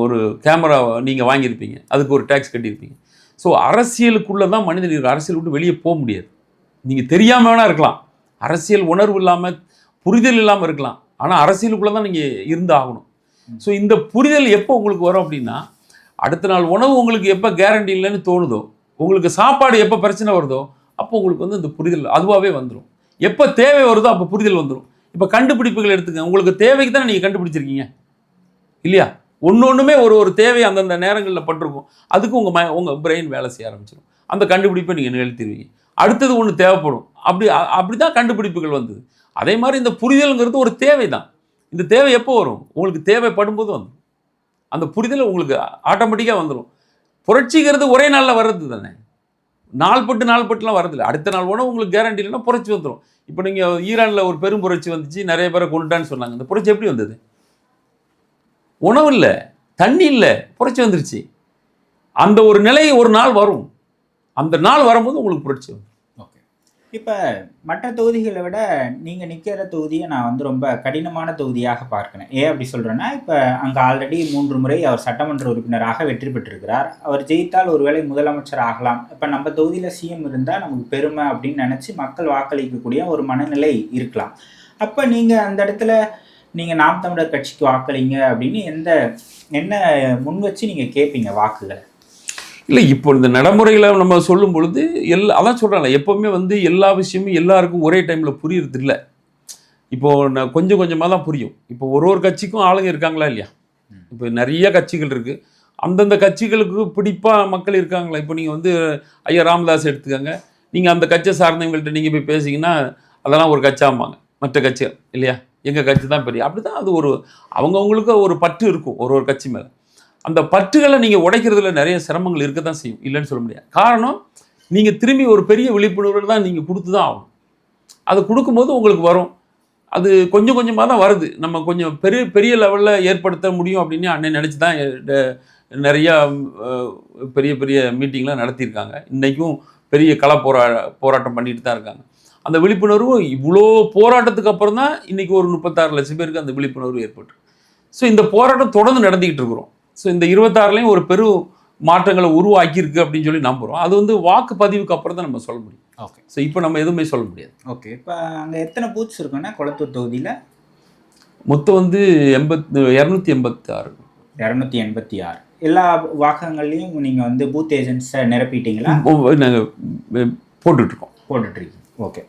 ஒரு கேமரா நீங்கள் வாங்கியிருப்பீங்க, அதுக்கு ஒரு டேக்ஸ் கட்டியிருப்பீங்க. ஸோ அரசியலுக்குள்ளே தான் மனிதன் இருக்கு. அரசியல் விட்டு வெளியே போக முடியாது. நீங்கள் தெரியாமல் வேணா இருக்கலாம், அரசியல் உணர்வு இல்லாமல் புரிதல் இல்லாமல் இருக்கலாம், ஆனால் அரசியலுக்குள்ளே தான் நீங்கள் இருந்து ஆகணும். ஸோ இந்த புரிதல் எப்போ உங்களுக்கு வரும் அப்படின்னா, அடுத்த நாள் உணவு உங்களுக்கு எப்போ கேரண்டி இல்லைன்னு தோணுதோ, உங்களுக்கு சாப்பாடு எப்போ பிரச்சனை வருதோ, அப்போ உங்களுக்கு வந்து இந்த புரிதல் அதுவாகவே வந்துடும். எப்போ தேவை வருதோ அப்போ புரிதல் வந்துடும். இப்போ கண்டுபிடிப்புகள் எடுத்துங்க, உங்களுக்கு தேவைக்கு தானே நீங்கள் கண்டுபிடிச்சிருக்கீங்க இல்லையா? ஒன்றுமே ஒரு தேவை அந்தந்த நேரங்களில் பட்டிருக்கும், அதுக்கு உங்கள் பிரெயின் வேலை செய்ய ஆரம்பிச்சிடும். அந்த கண்டுபிடிப்பை நீங்கள் நிகழ்த்திடுவீங்க. அடுத்தது ஒன்று தேவைப்படும். அப்படி தான் கண்டுபிடிப்புகள் வந்தது. அதே மாதிரி இந்த புரிதல்ங்கிறது ஒரு தேவை தான். இந்த தேவை எப்போ வரும்? உங்களுக்கு தேவைப்படும் போது வந்துடும். அந்த புரிதல் உங்களுக்கு ஆட்டோமேட்டிக்காக வந்துடும். புரட்சிங்கிறது ஒரே நாளில் வர்றது தானே, நாள்பட்டுலாம் வரதில்லை. அடுத்த நாள் உணவு உங்களுக்கு கேரண்டி இல்லைன்னா புரட்சி வந்துடும். இப்போ நீங்கள் ஈரானில் ஒரு பெரும் புரட்சி வந்துச்சு, நிறைய பேரை கொண்டுட்டான்னு சொன்னாங்க. இந்த புரட்சி எப்படி வந்தது? உணவு இல்லை, தண்ணி இல்லை, புரட்சி வந்துருச்சு. அந்த ஒரு நிலை ஒரு நாள் வரும். அந்த நாள் வரும்போது உங்களுக்கு புரட்சி வரும். ஓகே. இப்போ மற்ற தொகுதிகளை விட நீங்கள் நிற்கிற தொகுதியை நான் வந்து ரொம்ப கடினமான தொகுதியாக பார்க்கிறேன். ஏன் அப்படி சொல்கிறேன்னா, இப்போ அங்கே ஆல்ரெடி 3 முறை அவர் சட்டமன்ற உறுப்பினராக வெற்றி பெற்றிருக்கிறார். அவர் ஜெயித்தால் ஒருவேளை முதலமைச்சர் ஆகலாம். இப்போ நம்ம தொகுதியில் சிஎம் இருந்தால் நமக்கு பெருமை அப்படின்னு நினச்சி மக்கள் வாக்களிக்கக்கூடிய ஒரு மனநிலை இருக்கலாம். அப்போ நீங்கள் அந்த இடத்துல நீங்கள் நாம் தமிழர் கட்சிக்கு வாக்களிங்க அப்படின்னு என்ன முன் வச்சு நீங்கள் கேட்பீங்க வாக்குகளை? இல்லை, இப்போ இந்த நடைமுறையில் நம்ம சொல்லும் பொழுது அதான் சொல்கிறாங்க, எப்போவுமே வந்து எல்லா விஷயமும் எல்லாருக்கும் ஒரே டைமில் புரியுறது இல்லை. இப்போது நான் கொஞ்சம் கொஞ்சமாக தான் புரியும். இப்போ ஒரு கட்சிக்கும் ஆளுங்க இருக்காங்களா இல்லையா? இப்போ நிறைய கட்சிகள் இருக்குது, அந்தந்த கட்சிகளுக்கு பிடிப்பாக மக்கள் இருக்காங்களா? இப்போ நீங்கள் வந்து ஐயா ராமதாஸ் எடுத்துக்கோங்க, நீங்கள் அந்த கட்சியை சார்ந்தவங்கள்ட்ட நீங்கள் போய் பேசிங்கன்னா அதெல்லாம் ஒரு கட்சியாம்பாங்க மற்ற கட்சிகள் இல்லையா? எங்கள் கட்சி தான் பெரிய. அப்படி தான் அது அவங்கவுங்களுக்கு ஒரு பற்று இருக்கும் ஒரு கட்சி மேலே. அந்த பற்றுகளை நீங்கள் உடைக்கிறதுல நிறைய சிரமங்கள் இருக்க தான் செய்யும், இல்லைன்னு சொல்ல முடியாது. காரணம், நீங்கள் திரும்பி ஒரு பெரிய விழிப்புணர்வு தான் நீங்கள் கொடுத்து தான் ஆகணும். அது கொடுக்கும்போது உங்களுக்கு வரும். அது கொஞ்சம் கொஞ்சமாக தான் வருது. நம்ம கொஞ்சம் பெரிய லெவலில் ஏற்படுத்த முடியும் அப்படின்னு அன்னை நினச்சி தான் நிறையா பெரிய பெரிய மீட்டிங்லாம் நடத்தியிருக்காங்க. இன்றைக்கும் பெரிய போராட்டம் பண்ணிட்டு தான் இருக்காங்க. அந்த விழிப்புணர்வு இவ்வளோ போராட்டத்துக்கு அப்புறம் தான் இன்றைக்கி ஒரு 36 லட்சம் பேருக்கு அந்த விழிப்புணர்வு ஏற்பட்டு. ஸோ இந்த போராட்டம் தொடர்ந்து நடத்திக்கிட்டு இருக்கிறோம். ஸோ இந்த 26லையும் ஒரு பெரும் மாற்றங்களை உருவாக்கியிருக்கு அப்படின்னு சொல்லி நம்புகிறோம். அது வந்து வாக்குப்பதிவுக்கு அப்புறம் தான் நம்ம சொல்ல முடியும். ஓகே. ஸோ இப்போ நம்ம எதுவுமே சொல்ல முடியாது. ஓகே. இப்போ அங்கே எத்தனை பூத்ஸ் இருக்குன்னா கொளத்தூர் தொகுதியில்? மொத்தம் வந்து 286. 286. எல்லா வாக்கங்கள்லையும் நீங்கள் வந்து பூத் ஏஜென்ட்ஸை நிரப்பிட்டீங்களா? நாங்கள் போட்டுட்ருக்கோம். ஓகே.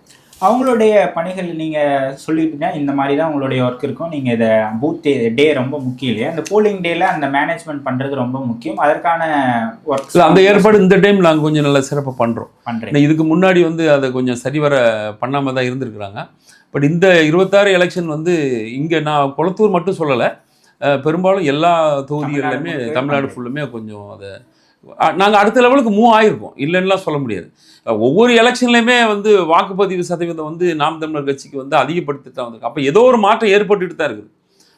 அவங்களுடைய பணிகள் நீங்கள் சொல்லிட்டீங்கன்னா இந்த மாதிரி தான் உங்களுடைய ஒர்க் இருக்கும். நீங்கள் இதை பூத் டே ரொம்ப முக்கியம் இல்லையா? அந்த போலிங் டேல அந்த மேனேஜ்மெண்ட் பண்ணுறது ரொம்ப முக்கியம். அதற்கான ஒர்க்ஸ் அந்த ஏற்பாடு இந்த டைம் நாங்கள் கொஞ்சம் நல்லா சிறப்பாக பண்ணுறோம். இதுக்கு முன்னாடி வந்து அதை கொஞ்சம் சரிவர பண்ணாமல் தான் இருந்திருக்கிறாங்க. பட் இந்த 26 எலெக்ஷன் வந்து இங்கே நான் கொளத்தூர் மட்டும் சொல்லலை, பெரும்பாலும் எல்லா தொகுதிகளிலுமே தமிழ்நாடு ஃபுல்லுமே கொஞ்சம் அதை நாங்கள் அடுத்த லெவலுக்கு மூவ் ஆகிருக்கோம், இல்லைன்னுலாம் சொல்ல முடியாது. ஒவ்வொரு எலெக்ஷன்லையுமே வந்து வாக்குப்பதிவு சதவீதம் வந்து நாம் தமிழர் கட்சிக்கு வந்து அதிகப்படுத்திட்டு தான் வந்திருக்கு. அப்போ ஏதோ ஒரு மாற்றம் ஏற்பட்டுட்டு தான் இருக்குது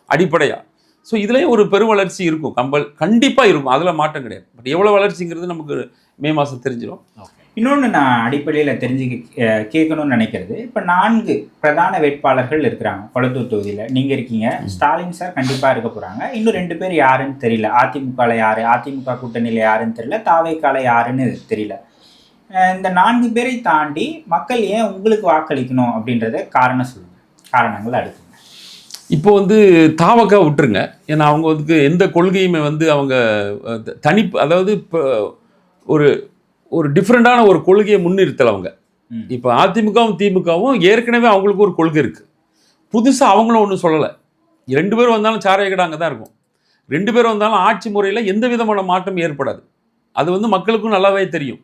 அடிப்படையாக. ஸோ இதுலேயும் ஒரு பெரும் வளர்ச்சி இருக்கும், கண்டிப்பாக இருக்கும், அதில் மாற்றம் கிடையாது. பட் எவ்வளோ வளர்ச்சிங்கிறது நமக்கு மே மாதம் தெரிஞ்சிடும். இன்னொன்று நான் அடிப்படையில் கேட்கணும்னு நினைக்கிறது, இப்போ 4 பிரதான வேட்பாளர்கள் இருக்கிறாங்க கொளத்தூர் தொகுதியில். நீங்கள் இருக்கீங்க, ஸ்டாலின் சார் கண்டிப்பாக இருக்க போகிறாங்க. இன்னும் 2 பேர் யாருன்னு தெரியல. அதிமுகவில் யார், அதிமுக கூட்டணியில் யாருன்னு தெரியல, தாவேக்கால யாருன்னு தெரியல. இந்த 4 பேரை தாண்டி மக்கள் ஏன் உங்களுக்கு வாக்களிக்கணும் அப்படின்றத காரணங்கள் அடுக்குங்க. இப்போ வந்து தாவக்கா விட்டுருங்க, ஏன்னா அவங்க வந்து எந்த கொள்கையுமே வந்து அவங்க அதாவது இப்போ ஒரு டிஃப்ரெண்டான ஒரு கொள்கையை முன்னிறுத்தலை அவங்க. இப்போ அதிமுகவும் திமுகவும் ஏற்கனவே அவங்களுக்கு ஒரு கொள்கை இருக்குது, புதுசாக அவங்களும் ஒன்றும் சொல்லலை. 2 பேரும் வந்தாலும் சாரையக்கடை அங்கே தான் இருக்கும். 2 பேரும் வந்தாலும் ஆட்சி முறையில் எந்த விதமான மாற்றம் ஏற்படாது. அது வந்து மக்களுக்கும் நல்லாவே தெரியும்.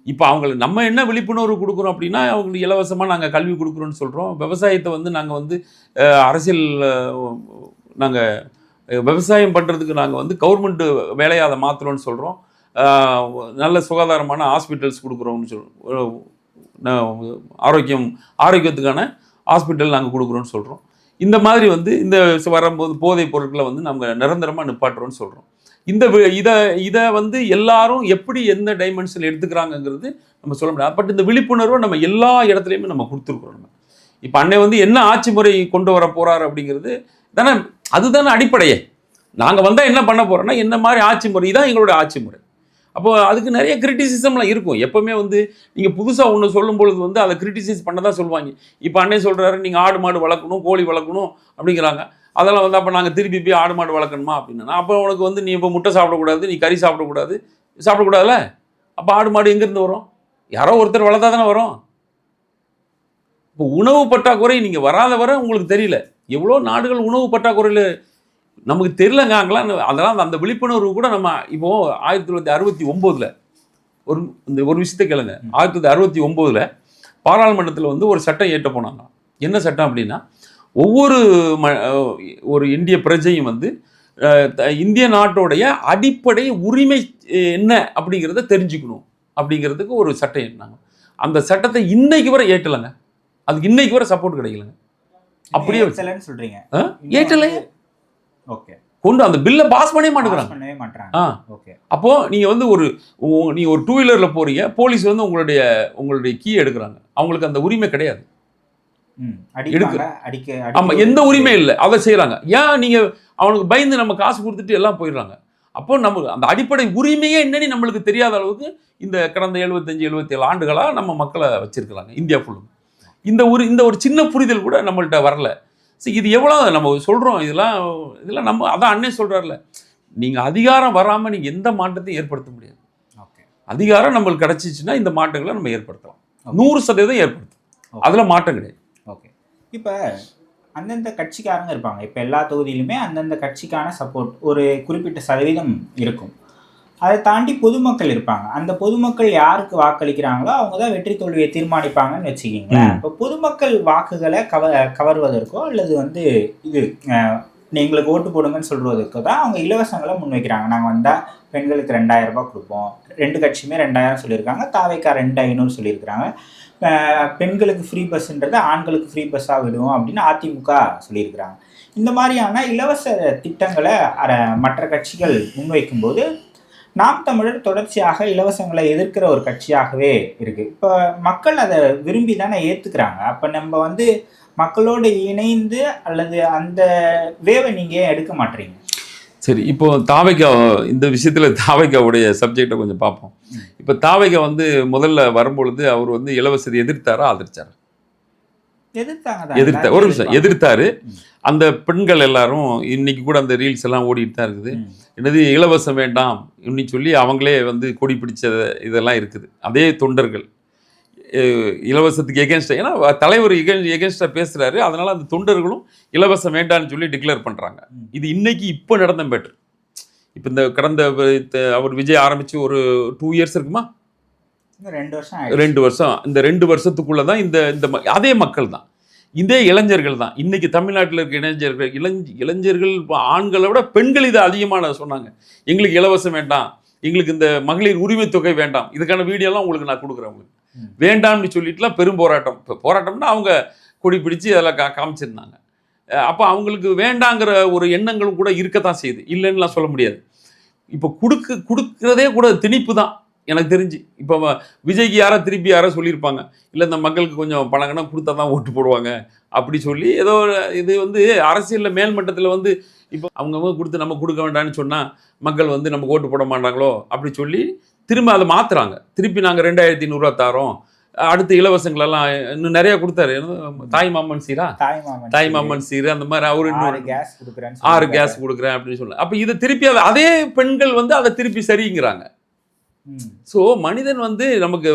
இப்போ அவங்களுக்கு நம்ம என்ன விழிப்புணர்வு கொடுக்குறோம் அப்படின்னா, அவங்களுக்கு இலவசமாக நாங்கள் கல்வி கொடுக்குறோன்னு சொல்கிறோம். விவசாயத்தை வந்து நாங்கள் வந்து அரசியல் விவசாயம் பண்ணுறதுக்கு நாங்கள் வந்து கவர்மெண்ட்டு வேலையை அதை மாற்றுறோன்னு சொல்கிறோம். நல்ல சுகாதாரமான ஹாஸ்பிட்டல்ஸ் கொடுக்குறோம்னு சொல்கிறோம். ஆரோக்கியத்துக்கான ஹாஸ்பிட்டல் நாங்கள் கொடுக்குறோன்னு சொல்கிறோம். இந்த மாதிரி வந்து இந்த வரும்போது போதைப் பொருட்களை வந்து நம்ம நிரந்தரமாக நிப்பாட்டுறோன்னு சொல்கிறோம். இதை வந்து எல்லாரும் எப்படி எந்த டைமென்ஷனில் எடுத்துக்கிறாங்கங்கிறது நம்ம சொல்ல முடியாது. பட் இந்த விழிப்புணர்வை நம்ம எல்லா இடத்துலையுமே நம்ம கொடுத்துருக்குறோம். நம்ம இப்போ அன்னை வந்து என்ன ஆட்சி முறை கொண்டு வர போறாரு அப்படிங்கிறது தானே, அதுதானே அடிப்படையே. நாங்கள் வந்தால் என்ன பண்ண போறோம்னா என்ன மாதிரி ஆட்சி முறை தான் எங்களோட ஆட்சி முறை. அப்போ அதுக்கு நிறைய கிரிட்டிசிசம்லாம் இருக்கும். எப்பவுமே வந்து நீங்கள் புதுசாக ஒன்று சொல்லும் பொழுது வந்து அதை கிரிட்டிசைஸ் பண்ண தான் சொல்லுவாங்க. இப்போ அன்னை சொல்கிறாரு நீங்கள் ஆடு மாடு வளர்க்கணும், கோழி வளர்க்கணும் அப்படிங்கிறாங்க. அதெல்லாம் வந்து அப்போ நாங்கள் திருப்பி போய் ஆடு மாடு வளர்க்கணுமா அப்படின்னா, அப்போ உனக்கு வந்து நீ இப்போ முட்டை சாப்பிடக்கூடாது, நீ கறி சாப்பிடக்கூடாதுல்ல. அப்போ ஆடு மாடு எங்கேருந்து வரும்? யாரோ ஒருத்தர் வளர்த்தா தானே வரும். இப்போ உணவு பற்றாக்குறை நீங்கள் வராத வர உங்களுக்கு தெரியல. எவ்வளோ நாடுகள் உணவு பற்றாக்குறையில் நமக்கு தெரியலங்க. அங்கெல்லாம் அதெல்லாம் அந்த விழிப்புணர்வு கூட நம்ம இப்போ 1969 ஒரு விஷயத்தை கேளுங்க. 1969 பாராளுமன்றத்தில் வந்து ஒரு சட்டம் ஏற்ற போனாங்க. என்ன சட்டம் அப்படின்னா, ஒவ்வொரு ஒரு இந்திய பிரஜையும் வந்து இந்திய நாட்டோடைய அடிப்படை உரிமை என்ன அப்படிங்கிறத தெரிஞ்சுக்கணும் அப்படிங்கிறதுக்கு ஒரு சட்டம் ஏற்றினாங்க. அந்த சட்டத்தை இன்னைக்கு வரை ஏற்றலைங்க. அதுக்கு இன்னைக்கு வரை சப்போர்ட் கிடைக்கலங்க. அப்படியே சொல்றீங்க ஏற்றலை. ஓகே, கொண்டு அந்த பில்லை பாஸ் பண்ணவே மாட்டேங்கிறாங்க. அப்போ நீங்க வந்து நீங்க ஒரு 2 வீலர்ல போறீங்க, போலீஸ் வந்து உங்களுடைய கீ எடுக்கிறாங்க. அவங்களுக்கு அந்த உரிமை கிடையாது. ஆமா, எந்த உரிமை இல்லை. அதை செய்யறாங்க. ஏன் நீங்க அவனுக்கு பயந்து நம்ம காசு கொடுத்துட்டு எல்லாம் போயிடுறாங்க. அப்போ நம்ம அந்த அடிப்படை உரிமையே என்னன்னு நம்மளுக்கு தெரியாத அளவுக்கு இந்த கடந்த 75-77 ஆண்டுகளா நம்ம மக்களை வச்சிருக்கிறாங்க இந்தியா ஃபுல்லும். இந்த ஒரு சின்ன புரிதல் கூட நம்மள்கிட்ட வரல. சரி, இது எவ்வளோ நம்ம சொல்கிறோம். இதெல்லாம் நம்ம அதான் அண்ணே சொல்கிறார்ல, நீங்கள் அதிகாரம் வராமல் நீங்கள் எந்த மாற்றத்தையும் ஏற்படுத்த முடியாது. அதிகாரம் நம்மளுக்கு கிடச்சிச்சின்னா இந்த மாற்றங்களை நம்ம ஏற்படுத்தலாம். 100% ஏற்படுத்தும். அதில் மாற்றம் கிடையாது. ஓகே, இப்போ அந்தந்த கட்சிக்காரங்க இருப்பாங்க. இப்போ எல்லா தொகுதியிலுமே அந்தந்த கட்சிக்கான சப்போர்ட் ஒரு குறிப்பிட்ட சதவீதம் இருக்கும். அதை தாண்டி பொதுமக்கள் இருப்பாங்க. அந்த பொதுமக்கள் யாருக்கு வாக்களிக்கிறாங்களோ அவங்க தான் வெற்றி தோல்வியை தீர்மானிப்பாங்கன்னு வச்சுக்கிங்களேன். இப்போ பொதுமக்கள் வாக்குகளை கவர்வதற்கோ அல்லது வந்து இது எங்களுக்கு ஓட்டு போடுங்கன்னு சொல்வதற்கோ தான் அவங்க இலவசங்களை முன்வைக்கிறாங்க. நாங்கள் வந்தால் பெண்களுக்கு 2000 ரூபாய் கொடுப்போம். 2 கட்சியுமே 2000 சொல்லியிருக்காங்க. தாவேக்கா 2500 சொல்லியிருக்கிறாங்க. பெண்களுக்கு ஃப்ரீ பஸ்ன்றது ஆண்களுக்கு ஃப்ரீ பஸ்ஸாக விடுவோம் அப்படின்னு அதிமுக சொல்லியிருக்கிறாங்க. இந்த மாதிரியான இலவச திட்டங்களை மற்ற கட்சிகள் முன்வைக்கும்போது நாம் தமிழர் தொடர்ச்சியாக இலவசங்களை எதிர்க்கிற ஒரு கட்சியாகவே இருக்கு. இப்போ மக்கள் அதை விரும்பி தானே ஏற்றுக்கிறாங்க. அப்போ நம்ம வந்து மக்களோடு இணைந்து அல்லது அந்த வேவை நீங்கள் எடுக்க மாட்டீங்க. சரி, இப்போ தாவேக்கா இந்த விஷயத்தில் தாவேக்காவுடைய சப்ஜெக்டை கொஞ்சம் பார்ப்போம். இப்போ தாவேக்கா வந்து முதல்ல வரும்பொழுது அவர் வந்து இலவசத்தை எதிர்த்தாரா ஆதரிச்சாரா? ஒரு நிமிஷம் எதிர்த்தாரு. அந்த பெண்கள் எல்லாரும் இன்னைக்கு கூட அந்த ரீல்ஸ் எல்லாம் ஓடிட்டு தான் இருக்குது. என்னது இலவசம் வேண்டாம் இன்னும் சொல்லி அவங்களே வந்து கொடி பிடிச்ச இதெல்லாம் இருக்குது. அதே தொண்டர்கள் இலவசத்துக்கு எகென்ஸ்டாக, ஏன்னா தலைவர் எகென்ஸ்டாக பேசுகிறாரு. அதனால் அந்த தொண்டர்களும் இலவசம் வேண்டான்னு சொல்லி டிக்ளேர் பண்ணுறாங்க. இது இன்னைக்கு இப்போ நடந்த மேட்ரு. இப்போ இந்த கடந்த அவர் விஜய் ஆரம்பித்து ஒரு 2 இயர்ஸ் இருக்குமா, 2 வருஷம். இந்த 2 வருஷத்துக்குள்ளே தான் இந்த அதே மக்கள் தான், இதே இளைஞர்கள் தான். இன்னைக்கு தமிழ்நாட்டில் இருக்க இளைஞர்கள் ஆண்களை விட பெண்கள் இதை அதிகமாக சொன்னாங்க. எங்களுக்கு இலவசம் வேண்டாம், எங்களுக்கு இந்த மகளிர் உரிமை தொகை வேண்டாம். இதுக்கான வீடியோலாம் உங்களுக்கு நான் கொடுக்குறேன். உங்களுக்கு வேண்டாம்னு சொல்லிட்டுலாம் பெரும் போராட்டம். போராட்டம்னா அவங்க கொடி பிடிச்சி அதெல்லாம் காமிச்சிருந்தாங்க. அப்போ அவங்களுக்கு வேண்டாங்கிற ஒரு எண்ணங்களும் கூட இருக்கத்தான் செய்யுது, இல்லைன்னுலாம் சொல்ல முடியாது. இப்போ கொடுக்குறதே கூட திணிப்பு தான் எனக்கு தெரிஞ்சு. இப்போ விஜய்க்கு திருப்பி யாரோ சொல்லியிருப்பாங்க, இல்லை இந்த மக்களுக்கு கொஞ்சம் பணங்கனா கொடுத்தா தான் ஓட்டு போடுவாங்க அப்படி சொல்லி ஏதோ இது வந்து அரசியலில் மேல்மட்டத்தில் வந்து இப்போ அவங்க கொடுத்து நம்ம கொடுக்க வேண்டாம்னு சொன்னால் மக்கள் வந்து நமக்கு ஓட்டு போட மாட்டாங்களோ அப்படி சொல்லி திரும்ப அதை மாற்றுறாங்க. திருப்பி நாங்கள் 2500 தரோம், அடுத்த இலவசங்களெல்லாம் இன்னும் நிறைய கொடுத்தாரு. தாய் மாமன் சீரு அந்த மாதிரி அவரு 6 கேஸ் கொடுக்குறேன் அப்படின்னு சொல்ல. அப்போ இதை திருப்பி அதே பெண்கள் வந்து அதை திருப்பி சரிங்கிறாங்க. ஸோ மனிதன் வந்து நமக்கு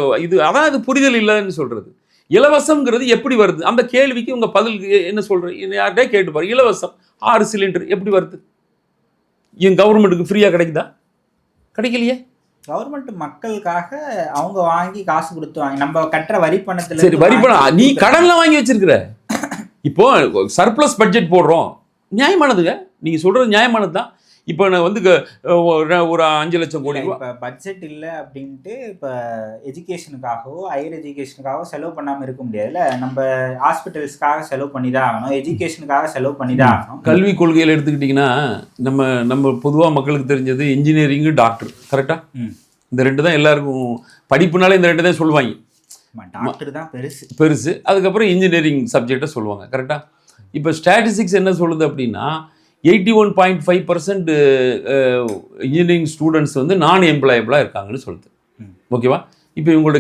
அதான் இது புரிதல் இல்லைன்னு சொல்றது. இலவசம்ங்கிறது எப்படி வருது அந்த கேள்விக்கு உங்க பதில் என்ன சொல்றீங்க? யார்கிட்டே கேட்டு பாரு. இலவசம் 6 சிலிண்டர் எப்படி வருது? என் கவர்மெண்ட்டுக்கு ஃப்ரீயா கிடைக்குதா? கிடைக்கலையே. கவர்மெண்ட் மக்களுக்காக அவங்க வாங்கி காசு கொடுத்து வாங்கி நம்ம கட்டுற வரி பணத்துல. சரி, வரி பணம் நீ கடன்ல வாங்கி வச்சிருக்கிற. இப்போ சர்ப்ளஸ் பட்ஜெட் போடுறோம், நியாயமானதுங்க. நீங்க சொல்றது நியாயமானது தான். இப்போ நான் வந்து ஒரு 5 லட்சம் கோடி ரூபா இப்போ பட்ஜெட் இல்லை அப்படின்ட்டு இப்போ எஜுகேஷனுக்காகவோ ஹையர் எஜுகேஷனுக்காகவோ செலவு பண்ணாமல் இருக்க முடியாதுல்ல. நம்ம ஹாஸ்பிட்டல்ஸ்க்காக செலவு பண்ணி தான் ஆகணும், எஜுகேஷனுக்காக செலவு பண்ணி தான் ஆகணும். கல்வி கொள்கையில் எடுத்துக்கிட்டிங்கன்னா நம்ம பொதுவாக மக்களுக்கு தெரிஞ்சது இன்ஜினியரிங்கு, டாக்டர். கரெக்டாக இந்த 2 தான் எல்லாருக்கும் படிப்புனாலே இந்த 2 தான் சொல்லுவாங்க. டாக்டர் தான் பெருசு. அதுக்கப்புறம் இன்ஜினியரிங் சப்ஜெக்டை சொல்லுவாங்க. கரெக்டாக. இப்போ ஸ்டாட்டிஸ்டிக்ஸ் என்ன சொல்லுது அப்படின்னா 81.5% இன்ஜினியரிங் ஸ்டூடெண்ட்ஸ் வந்து நான் எம்ப்ளாயபிளாக இருக்காங்கன்னு சொல்லுது. ஓகேவா? இப்போ இவங்களோட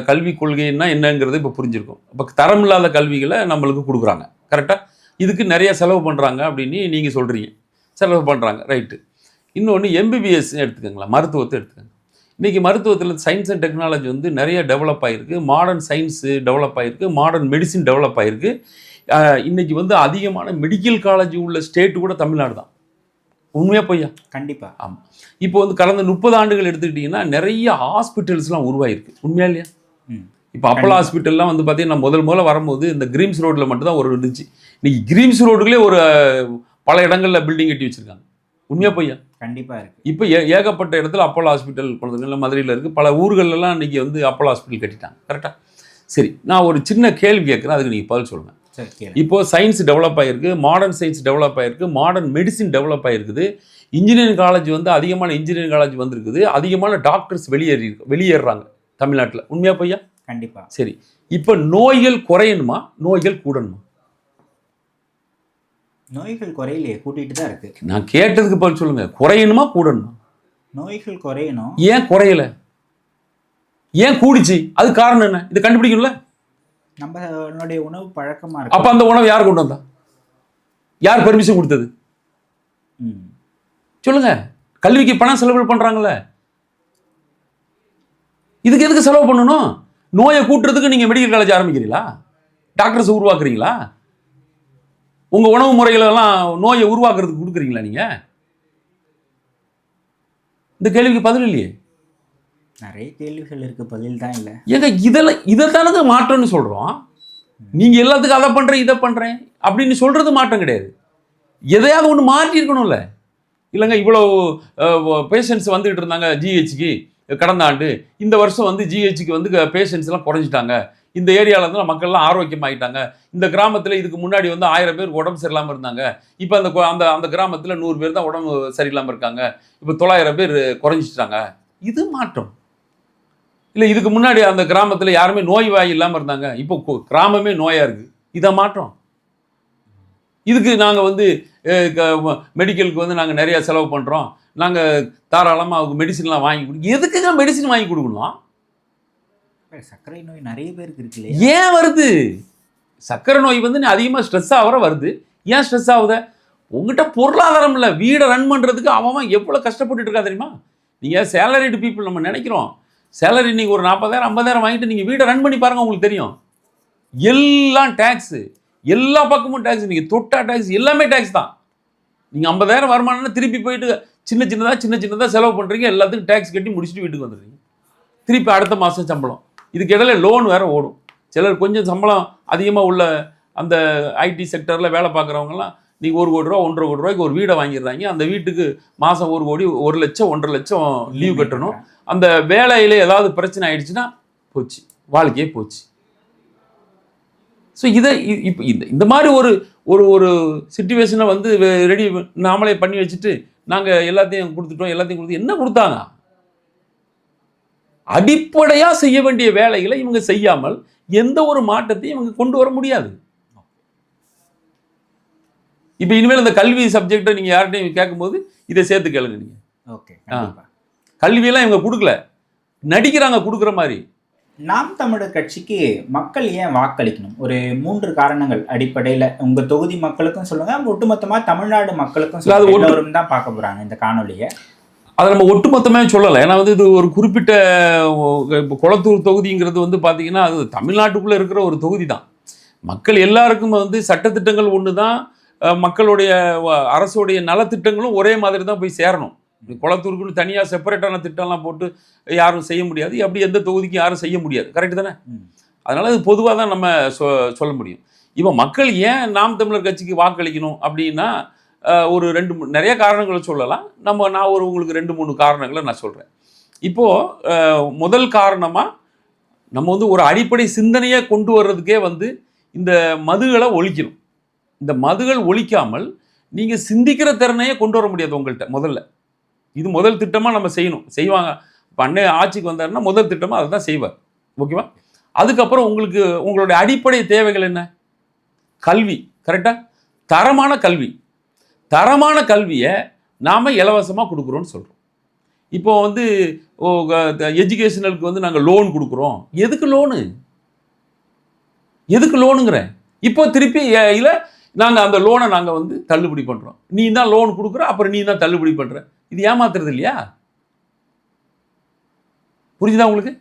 கல்வி கொள்கைன்னா என்னங்கிறது இப்போ புரிஞ்சிருக்கும். இப்போ தரம் இல்லாத கல்விகளை நம்மளுக்கு கொடுக்குறாங்க. கரெக்டாக. இதுக்கு நிறைய செலவு பண்ணுறாங்க அப்படின்னு நீங்கள் சொல்கிறீங்க. செலவு பண்ணுறாங்க, ரைட்டு. இன்னொன்று எம்பிபிஎஸ் எடுத்துக்கோங்களேன், மருத்துவத்தை எடுத்துக்கோங்க. இன்றைக்கி மருத்துவத்தில் சயின்ஸ் அண்ட் டெக்னாலஜி வந்து நிறைய டெவலப் ஆகிருக்கு. மாடர்ன் சயின்ஸு டெவலப் ஆகிருக்கு, மாடர்ன் மெடிசின் டெவலப் ஆகிருக்கு. இன்றைக்கி வந்து அதிகமான மெடிக்கல் காலேஜ் உள்ள ஸ்டேட்டு கூட தமிழ்நாடு தான். உண்மையாக பொய்யா? கண்டிப்பாக. ஆமாம். இப்போ வந்து கடந்த 30 ஆண்டுகள் எடுத்துக்கிட்டிங்கன்னா நிறைய ஹாஸ்பிட்டல்ஸ்லாம் உருவாயிருக்கு. உண்மையா இல்லையா? இப்போ அப்போலோ ஹாஸ்பிட்டல்லாம் வந்து பார்த்தீங்கன்னா முதல்ல வரும்போது இந்த கிரீம்ஸ் ரோட்டில் மட்டும்தான் ஒரு இருந்துச்சு. இன்றைக்கி கிரீம்ஸ் ரோடுகளே ஒரு பல இடங்களில் பில்டிங் கட்டி வச்சுருக்காங்க. உண்மையாக பொய்யா? கண்டிப்பாக இருக்குது. இப்போ ஏகப்பட்ட இடத்துல அப்போலோ ஹாஸ்பிட்டல் குழந்தைங்கள மதுரையில் இருக்குது. பல ஊர்களெல்லாம் இன்றைக்கி வந்து அப்போலோ ஹாஸ்பிட்டல் கட்டிட்டாங்க. கரெக்டாக? சரி, நான் ஒரு சின்ன கேள்வி கேட்குறேன், அதுக்கு நீங்கள் பதில் சொல்லுங்கள். இப்போது சயின்ஸ் டெவலப் ஆகிருக்கு, மாடர்ன் சயின்ஸ் டெவலப் ஆகிருக்கு, மாடர்ன் மெடிசின் டெவலப் ஆகிருக்குது, இன்ஜினியரிங் காலேஜ் வந்து அதிகமான இன்ஜினியரிங் காலேஜ் வந்திருக்குது, அதிகமான டாக்டர்ஸ் வெளியேறாங்க தமிழ்நாட்டில். உண்மையாக பொய்யா? கண்டிப்பாக. சரி, இப்போ நோய்கள் குறையணுமா, நோய்கள் கூடணுமா? நோய்கள் குறையிலையே, கூட்டிகிட்டு தான் இருக்குது. நான் கேட்டதுக்கு பதில் சொல்லுங்கள். குறையணுமா கூடணுமா? நோய்கள் குறையணும். ஏன் குறையலை? ஏன் கூடிச்சு? அது காரணம் என்ன? இது கண்டுபிடிக்கணும்ல. நம்மளுடைய உணவு பழக்கமாக இருக்கு. அப்போ அந்த உணவு யார் கொண்டு வந்தா? யார் பெர்மிஷன் கொடுத்தது? சொல்லுங்க. கல்விக்கு பணம் செலவு பண்ணுறாங்களே, இதுக்கு எதுக்கு செலவு பண்ணணும்? நோயை கூட்டுறதுக்கு நீங்கள் மெடிக்கல் காலேஜ் ஆரம்பிக்கிறீங்களா? டாக்டர்ஸ் உருவாக்குறீங்களா? உங்கள் உணவு முறைகளெல்லாம் நோயை உருவாக்குறதுக்கு கொடுக்குறீங்களா நீங்கள்? இந்த கேள்விக்கு பதில் இல்லையே. நிறைய கேள்விகள் இருக்குது, பதில் தான் இல்லை. ஏங்க இதைத்தானது மாற்றம்னு சொல்கிறோம். நீங்கள் எல்லாத்துக்கும் அதை பண்ணுறேன் இதை பண்ணுறேன் அப்படின்னு சொல்கிறது மாற்றம் கிடையாது. எதையாவது ஒன்று மாற்றி இருக்கணும்ல. இல்லைங்க, இவ்வளோ பேஷண்ட்ஸ் வந்துக்கிட்டு இருந்தாங்க ஜிஹெச்சுக்கு கடந்த ஆண்டு, இந்த வருஷம் வந்து ஜிஹெச்சுக்கு வந்து பேஷண்ட்ஸ்லாம் குறைஞ்சிட்டாங்க, இந்த ஏரியாவில் வந்து மக்கள்லாம் ஆரோக்கியமாகிட்டாங்க, இந்த கிராமத்தில் இதுக்கு முன்னாடி வந்து 1000 பேருக்கு உடம்பு சரியில்லாமல் இருந்தாங்க, இப்போ அந்த அந்த கிராமத்தில் 100 பேர் தான் உடம்பு சரியில்லாமல் இருக்காங்க, இப்போ 900 பேர் குறைஞ்சிட்டாங்க. இது மாற்றம் இல்லை. இதுக்கு முன்னாடி அந்த கிராமத்தில் யாருமே நோய் வாய் இல்லாமல் இருந்தாங்க, இப்போ கிராமமே நோயாக இருக்குது. இதை மாற்றம். இதுக்கு நாங்கள் வந்து மெடிக்கலுக்கு வந்து நாங்கள் நிறையா செலவு பண்ணுறோம், நாங்கள் தாராளமாக அவங்க மெடிசின்லாம் வாங்கி கொடுக்கணும். எதுக்குங்க மெடிசின் வாங்கி கொடுக்கணும்? சர்க்கரை நோய் நிறைய பேருக்கு இருக்கு. ஏன் வருது? சர்க்கரை நோய் வந்து அதிகமாக ஸ்ட்ரெஸ் ஆகிற வருது. ஏன் ஸ்ட்ரெஸ் ஆகுத? உங்ககிட்ட பொருளாதாரம் இல்லை. வீடை ரன் பண்ணுறதுக்கு அவன் எவ்வளோ கஷ்டப்பட்டுட்டு இருக்கா தெரியுமா? நீங்கள் சேலரிடு பீப்புள் நம்ம நினைக்கிறோம். சேலரி நீங்கள் ஒரு 40,000 50,000 வாங்கிட்டு நீங்கள் வீடை ரன் பண்ணி பாருங்கள், உங்களுக்கு தெரியும். எல்லாம் டேக்ஸு, எல்லா பக்கமும் டேக்ஸ், நீங்கள் தொட்டா டேக்ஸ், எல்லாமே டேக்ஸ் தான். நீங்கள் 50,000 வருமானம்னா திருப்பி போயிட்டு சின்ன சின்னதாக செலவு பண்ணுறீங்க, எல்லாத்துக்கும் டேக்ஸ் கட்டி முடிச்சுட்டு வீட்டுக்கு வந்துடுறீங்க. திருப்பி அடுத்த மாதம் சம்பளம். இதுக்கு இடையில லோன் வேறு ஓடும். சிலர் கொஞ்சம் சம்பளம் அதிகமாக உள்ள அந்த ஐடி செக்டரில் வேலை பார்க்குறவங்கலாம் நீங்கள் 1 கோடி ரூபா 1.5 கோடி ரூபாய்க்கு ஒரு வீடை வாங்கிடுறாங்க. அந்த வீட்டுக்கு மாதம் 1 கோடி 1 லட்சம் 1.5 லட்சம் லீவ் கட்டணும். அந்த வேலையில் ஏதாவது பிரச்சனை ஆயிடுச்சுன்னா போச்சு, வாழ்க்கையே போச்சு. ஸோ இதை இப்போ இந்த மாதிரி ஒரு சிச்சுவேஷனை வந்து ரெடி நாமளே பண்ணி வச்சுட்டு நாங்கள் எல்லாத்தையும் கொடுத்து என்ன கொடுத்தாங்க? அடிப்படையாக செய்ய வேண்டிய வேலைகளை இவங்க செய்யாமல் எந்த ஒரு மாற்றத்தையும் இவங்க கொண்டு வர முடியாது. இப்போ இனிமேல் இந்த கல்வி சப்ஜெக்டை நீங்கள் யார்கிட்டையும் கேட்கும்போது இதை சேர்த்து கேளுங்க. நீங்கள் ஓகே, கல்வியெல்லாம் இவங்க கொடுக்கல, நடிக்கிறாங்க கொடுக்குற மாதிரி. நாம் தமிழர் கட்சிக்கு மக்கள் ஏன் வாக்களிக்கணும்? ஒரு 3 காரணங்கள் அடிப்படையில் உங்கள் தொகுதி மக்களுக்கும் சொல்லுங்கள், ஒட்டுமொத்தமாக தமிழ்நாடு மக்களுக்கும் சொல்லுங்கள். தான் பார்க்க போகிறாங்க இந்த காணொலியை. அதை நம்ம ஒட்டுமொத்தமே சொல்லலை. ஏன்னா வந்து இது ஒரு குறிப்பிட்ட கொளத்தூர் தொகுதிங்கிறது வந்து பார்த்தீங்கன்னா அது தமிழ்நாட்டுக்குள்ளே இருக்கிற ஒரு தொகுதி தான். மக்கள் எல்லாருக்கும் வந்து சட்டத்திட்டங்கள் ஒன்று தான், மக்களுடைய அரசுடைய நலத்திட்டங்களும் ஒரே மாதிரி தான் போய் சேரணும். கொளத்தூருக்குன்னு தனியாக செப்பரேட்டான திட்டம்லாம் போட்டு யாரும் செய்ய முடியாது. அப்படி எந்த தொகுதிக்கும் யாரும் செய்ய முடியாது. கரெக்டு தானே? அதனால் அது பொதுவாக தான் நம்ம சொல்ல முடியும். இப்போ மக்கள் ஏன் நாம் தமிழர் கட்சிக்கு வாக்களிக்கணும் அப்படின்னா, ஒரு நிறைய காரணங்களை சொல்லலாம். நான் உங்களுக்கு 2-3 காரணங்களை நான் சொல்கிறேன். இப்போது முதல் காரணமாக நம்ம வந்து ஒரு அடிப்படை சிந்தனையை கொண்டு வர்றதுக்கே வந்து இந்த மதுகளை ஒழிக்கணும். இந்த மதுகள் ஒழிக்காமல் நீங்கள் சிந்திக்கிற திறனையே கொண்டு வர முடியாது உங்கள்கிட்ட. இது முதல் திட்டமாக நம்ம செய்வாங்க. இப்போ அண்ணன் ஆட்சிக்கு வந்தாருன்னா முதல் திட்டமாக அதை தான் செய்வார். ஓகேவா? அதுக்கப்புறம் உங்களுடைய அடிப்படை தேவைகள் என்ன? கல்வி. கரெக்டாக? தரமான கல்வியை நாம் இலவசமாக கொடுக்குறோன்னு சொல்கிறோம். இப்போ வந்து எஜுகேஷனலுக்கு வந்து நாங்கள் லோன் கொடுக்குறோம். எதுக்கு லோனுங்கிறேன்? இப்போ திருப்பி இல்லை நாங்கள் அந்த லோனை நாங்கள் வந்து தள்ளுபடி பண்ணுறோம். நீ தான் லோன் கொடுக்குற, அப்புறம் நீ தான் தள்ளுபடி பண்ணுற. இது ஏமாத்துறது இல்லையா? புரிஞ்சுதா உங்களுக்கு?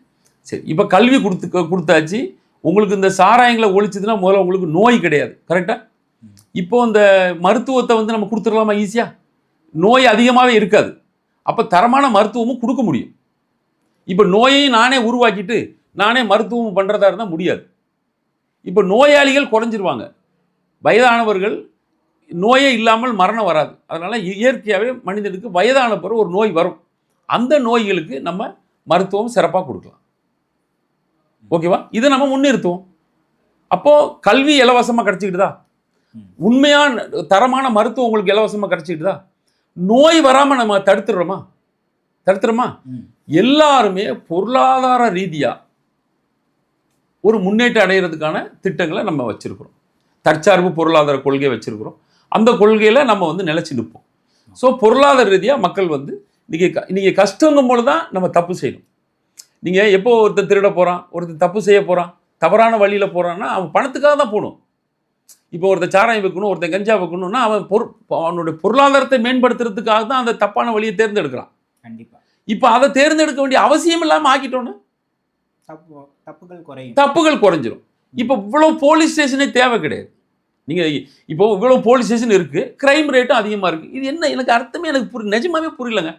சரி, இப்போ கல்வி கொடுத்தாச்சு. உங்களுக்கு இந்த சாராயங்களை ஒழிச்சதுன்னா முதல்ல உங்களுக்கு நோய் கிடையாது. கரெக்டாக? இப்போ இந்த மருத்துவத்தை வந்து நம்ம கொடுத்துடலாமா ஈஸியாக? நோய் அதிகமாகவே இருக்காது. அப்போ தரமான மருத்துவமும் கொடுக்க முடியும். இப்போ நோயையும் நானே உருவாக்கிட்டு நானே மருத்துவம் பண்ணுறதா இருந்தால் முடியாது. இப்போ நோயாளிகள் குறைஞ்சிருவாங்க. வயதானவர்கள் நோயே இல்லாமல் மரணம் வராது. அதனால் இயற்கையாகவே மனிதனுக்கு வயதான பிறகு ஒரு நோய் வரும். அந்த நோய்களுக்கு நம்ம மருத்துவம் சிறப்பாக கொடுக்கலாம். ஓகேவா? இதை நம்ம முன்னிறுத்துவோம். அப்போது கல்வி இலவசமாக கிடச்சிக்கிட்டுதா? உண்மையான தரமான மருத்துவம் உங்களுக்கு இலவசமாக கிடச்சிக்கிட்டுதா? நோய் வராமல் நம்ம தடுத்துறோமா? எல்லாருமே பொருளாதார ரீதியாக ஒரு முன்னேற்றம் அடைகிறதுக்கான திட்டங்களை நம்ம வச்சுருக்கிறோம். தற்சார்பு பொருளாதார கொள்கையை வச்சுருக்கிறோம். அந்த கொள்கையில் நம்ம வந்து நிலைச்சி நிற்போம். ஸோ பொருளாதார ரீதியாக மக்கள் வந்து நீங்கள் கஷ்டங்கும் போது தான் நம்ம தப்பு செய்யணும். நீங்கள் எப்போ ஒருத்தர் திருட போகிறான், ஒருத்தர் தப்பு செய்ய போகிறான், தவறான வழியில் போகிறான்னா அவன் பணத்துக்காக தான் போகணும். இப்போ ஒருத்தர் சாராயம் வைக்கணும், ஒருத்தர் கஞ்சா வைக்கணும்னா அவனுடைய பொருளாதாரத்தை மேம்படுத்துறதுக்காக தான் அந்த தப்பான வழியை தேர்ந்தெடுக்கிறான். கண்டிப்பாக. இப்போ அதை தேர்ந்தெடுக்க வேண்டிய அவசியம் இல்லாமல் ஆக்கிட்டோன்னு தப்புகள் குறைஞ்சிரும். இப்போ இவ்வளோ போலீஸ் ஸ்டேஷனே தேவை கிடையாது. நீங்கள் இப்போ இவ்வளோ போலீஸ் ஸ்டேஷன் இருக்குது, க்ரைம் ரேட்டும் அதிகமாக இருக்குது. இது என்ன? எனக்கு அர்த்தமே நிஜமாவே புரியலங்க.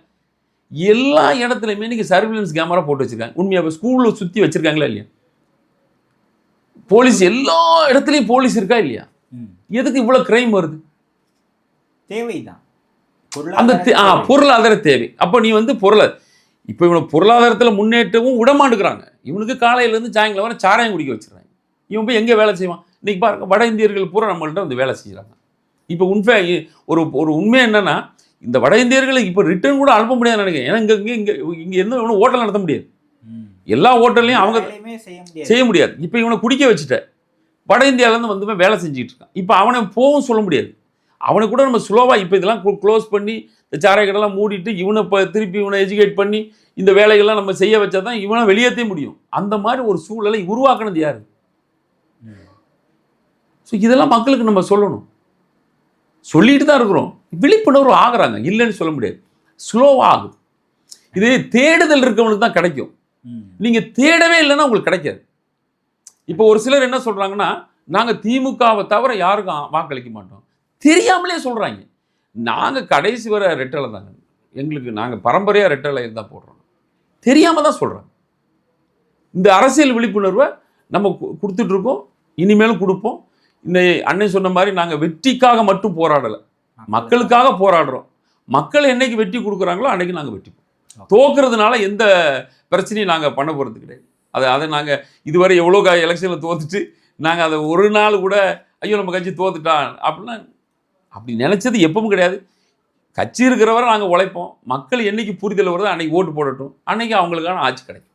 எல்லா இடத்துலையுமே நீங்கள் சர்வேலன்ஸ் கேமரா போட்டு வச்சுருக்காங்க. உண்மையாக ஸ்கூலில் சுற்றி வச்சுருக்காங்களா இல்லையா? போலீஸ் எல்லா இடத்துலையும் போலீஸ் இருக்கா இல்லையா? எதுக்கு இவ்வளோ க்ரைம் வருது? தேவைதான். அந்த பொருளாதார தேவை. அப்போ நீ வந்து இப்போ இவனை பொருளாதாரத்தில் முன்னேற்றவும் விடமாட்டுக்கிறாங்க. இவனுக்கு காலையிலேருந்து சாயங்காலம் வர சாராயம் குடிக்க வச்சுருக்காங்க. இவன் போய் எங்கே வேலை செய்வான்? இன்றைக்கி பாருங்க, வட இந்தியர்கள் பூரா நம்மள்கிட்ட வந்து வேலை செய்கிறாங்க. இப்போ ஒரு உண்மை என்னென்னா, இந்த வட இந்தியர்களை இப்போ ரிட்டர்ன் கூட அனுப்ப முடியாதுன்னு நினைக்கிறேன். ஏன்னா இங்கே என்ன ஹோட்டல் நடத்த முடியாது. எல்லா ஹோட்டல்லையும் அவங்க செய்ய முடியாது. இப்போ இவனை குடிக்க வச்சுட்ட வட இந்தியாவிலேருந்து வந்து வேலை செஞ்சுட்டு இருக்கான். இப்போ அவனை போகவும் சொல்ல முடியாது. அவனை கூட நம்ம ஸ்லோவாக இப்போ இதெல்லாம் க்ளோஸ் பண்ணி இந்த சாராய கடைலாம் மூடிட்டு இவனை திருப்பி இவனை எஜுகேட் பண்ணி இந்த வேலைகள்லாம் நம்ம செய்ய வச்சா தான் இவனை வெளியேற்ற முடியும். அந்த மாதிரி ஒரு சூழலை உருவாக்குனது யார்? ஸோ இதெல்லாம் மக்களுக்கு நம்ம சொல்லணும். சொல்லிட்டு தான் இருக்கிறோம். விழிப்புணர்வு ஆகுறாங்க, இல்லைன்னு சொல்ல முடியாது. ஸ்லோவாக ஆகுது. இது தேடுதல் இருக்கவனுக்கு தான் கிடைக்கும். நீங்கள் தேடவே இல்லைன்னா உங்களுக்கு கிடைக்காது. இப்போ ஒரு சிலர் என்ன சொல்கிறாங்கன்னா, நாங்கள் திமுகவை தவிர யாருக்கும் வாக்களிக்க மாட்டோம். தெரியாமலே சொல்கிறாங்க. நாங்கள் கடைசி வர ரெட்டலை தாங்க, நாங்கள் பரம்பரையாக ரெட்டலை தான் போடுறோம். தெரியாமல் தான் சொல்கிறாங்க. இந்த அரசியல் விழிப்புணர்வை நம்ம கொடுத்துட்ருக்கோம், இனிமேலும் கொடுப்போம். இந்த அண்ணன் சொன்ன மாதிரி நாங்கள் வெற்றிக்காக மட்டும் போராடலை, மக்களுக்காக போராடுறோம். மக்கள் என்னைக்கு வெற்றி கொடுக்குறாங்களோ அன்றைக்கி நாங்கள் வெற்றி தோக்குறதுனால எந்த பிரச்சனையும் நாங்கள் பண்ண போகிறது கிடையாது. அதை நாங்கள் இதுவரை எவ்வளோ எலெக்ஷனில் தோத்துட்டு நாங்கள் அதை ஒரு நாள் கூட ஐயோ நம்ம கட்சி தோத்துட்டான் அப்படின்னா அப்படி நினச்சது எப்பவும் கிடையாது. கட்சி இருக்கிறவரை நாங்கள் உழைப்போம். மக்கள் என்னைக்கு புரிதல் வருதோ அன்றைக்கி ஓட்டு போடட்டும், அன்றைக்கி அவங்களுக்கான ஆட்சி கிடைக்கும்.